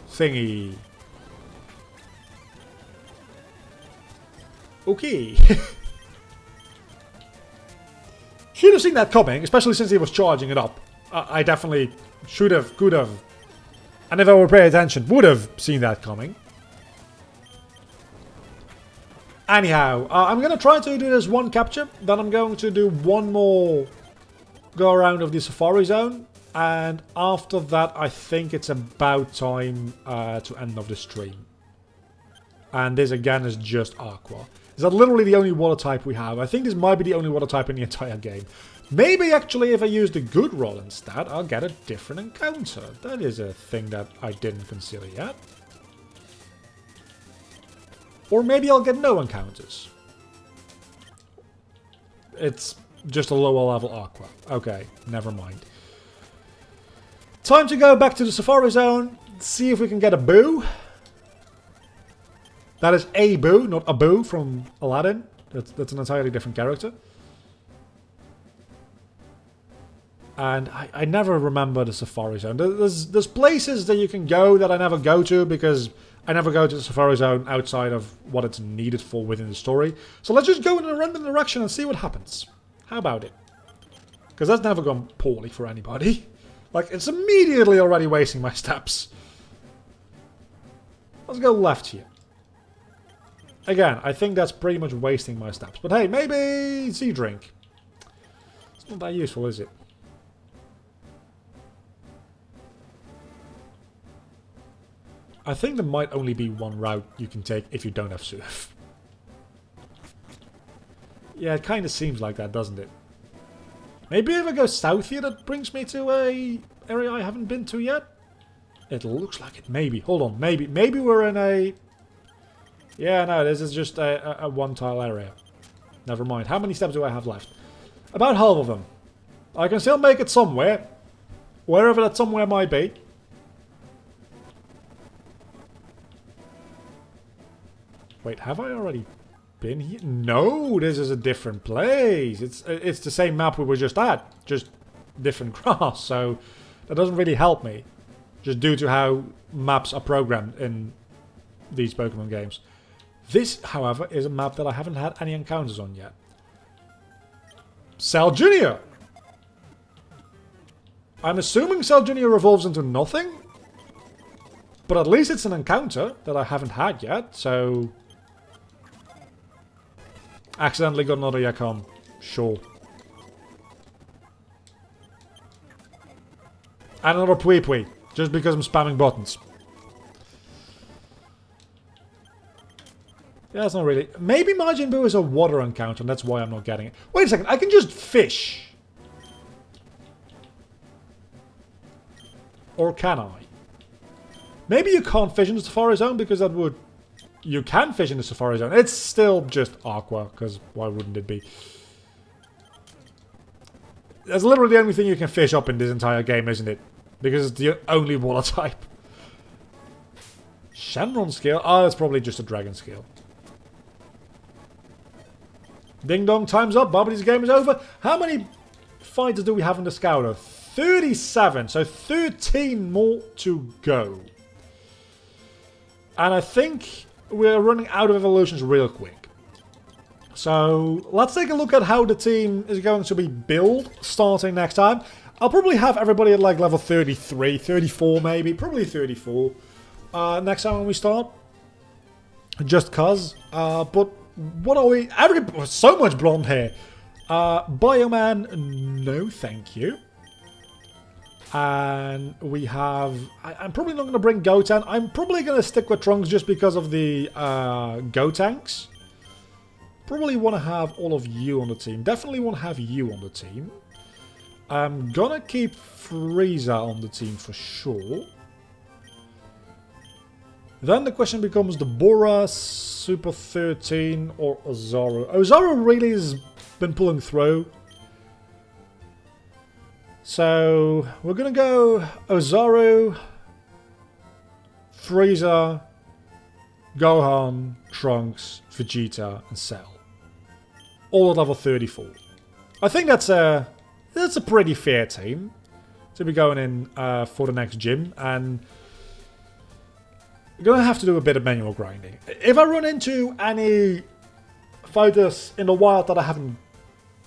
thingy. Okay. Should have seen that coming, especially since he was charging it up. I definitely should have, could have, and if I were paying attention, would have seen that coming. Anyhow, I'm going to try to do this one capture, then I'm going to do one more go around of the Safari Zone, and after that I think it's about time to end off the stream. And this again is just Aqua. Is that literally the only water type we have? I think this might be the only water type in the entire game. Maybe actually if I use the good roll instead, I'll get a different encounter. That is a thing that I didn't consider yet. Or maybe I'll get no encounters. It's just a lower level Aqua. Okay, never mind. Time to go back to the Safari Zone, see if we can get a Boo. That is a Boo, not a Boo from Aladdin. That's an entirely different character. And I never remember the Safari Zone. There's places that you can go that I never go to because I never go to the Safari Zone outside of what it's needed for within the story. So let's just go in a random direction and see what happens. How about it? Because that's never gone poorly for anybody. Like, it's immediately already wasting my steps. Let's go left here. Again, I think that's pretty much wasting my steps. But hey, maybe Sea Drink. It's not that useful, is it? I think there might only be one route you can take if you don't have Surf. Yeah, it kind of seems like that, doesn't it? Maybe if I go south here, that brings me to a area I haven't been to yet? It looks like it. Maybe. Hold on. Maybe we're in a... Yeah, no, this is just a one-tile area. Never mind. How many steps do I have left? About half of them. I can still make it somewhere. Wherever that somewhere might be. Wait, have I already been here? No, this is a different place. It's the same map we were just at, just different grass. So that doesn't really help me, just due to how maps are programmed in these Pokemon games. This, however, is a map that I haven't had any encounters on yet. Cell Junior! I'm assuming Cell Junior evolves into nothing. But at least it's an encounter that I haven't had yet, so... Accidentally got another Yakon. Sure. And another Pui, just because I'm spamming buttons. Yeah, that's not really... Maybe Majin Buu is a water encounter, and that's why I'm not getting it. Wait a second, I can just fish. Or can I? Maybe you can't fish in the Safari Zone, because that would... You can fish in the Safari Zone. It's still just Aqua, because why wouldn't it be? That's literally the only thing you can fish up in this entire game, isn't it? Because it's the only water type. Shenron scale? Oh, that's probably just a dragon scale. Ding dong, time's up. Barbody's game is over. How many fighters do we have in the Scouter? 37, so 13 more to go. And I think we're running out of evolutions real quick. So let's take a look at how the team is going to be built starting next time. I'll probably have everybody at like level 33, 34 maybe, probably 34 next time when we start. Just cuz. But what are we... So much blonde hair. Bioman, no thank you. And we have... I'm probably not going to bring Goten. I'm probably going to stick with Trunks just because of the Gotenks. Probably want to have all of you on the team. Definitely want to have you on the team. I'm going to keep Frieza on the team for sure. Then the question becomes the Bora, Super 13 or Ozaru. Ozaru really has been pulling through. So, we're going to go Ozaru, Frieza, Gohan, Trunks, Vegeta, and Cell. All at level 34. I think that's a pretty fair team to be going in for the next gym. And you're going to have to do a bit of manual grinding. If I run into any fighters in the wild that I haven't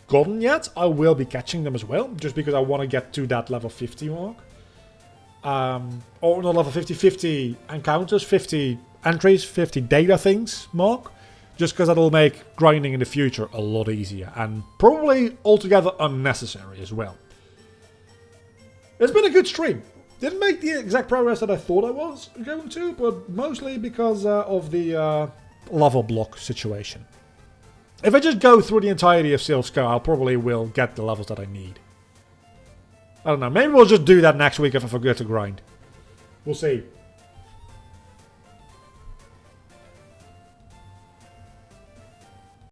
gotten yet, I will be catching them as well, just because I want to get to that level 50 mark. Or not level 50, 50 encounters, 50 entries, 50 data things mark. Just because that'll make grinding in the future a lot easier. And probably altogether unnecessary as well. It's been a good stream. Didn't make the exact progress that I thought I was going to, but mostly because of the level block situation. If I just go through the entirety of Silph Scar, I probably will get the levels that I need. I don't know, maybe we'll just do that next week if I forget to grind. We'll see.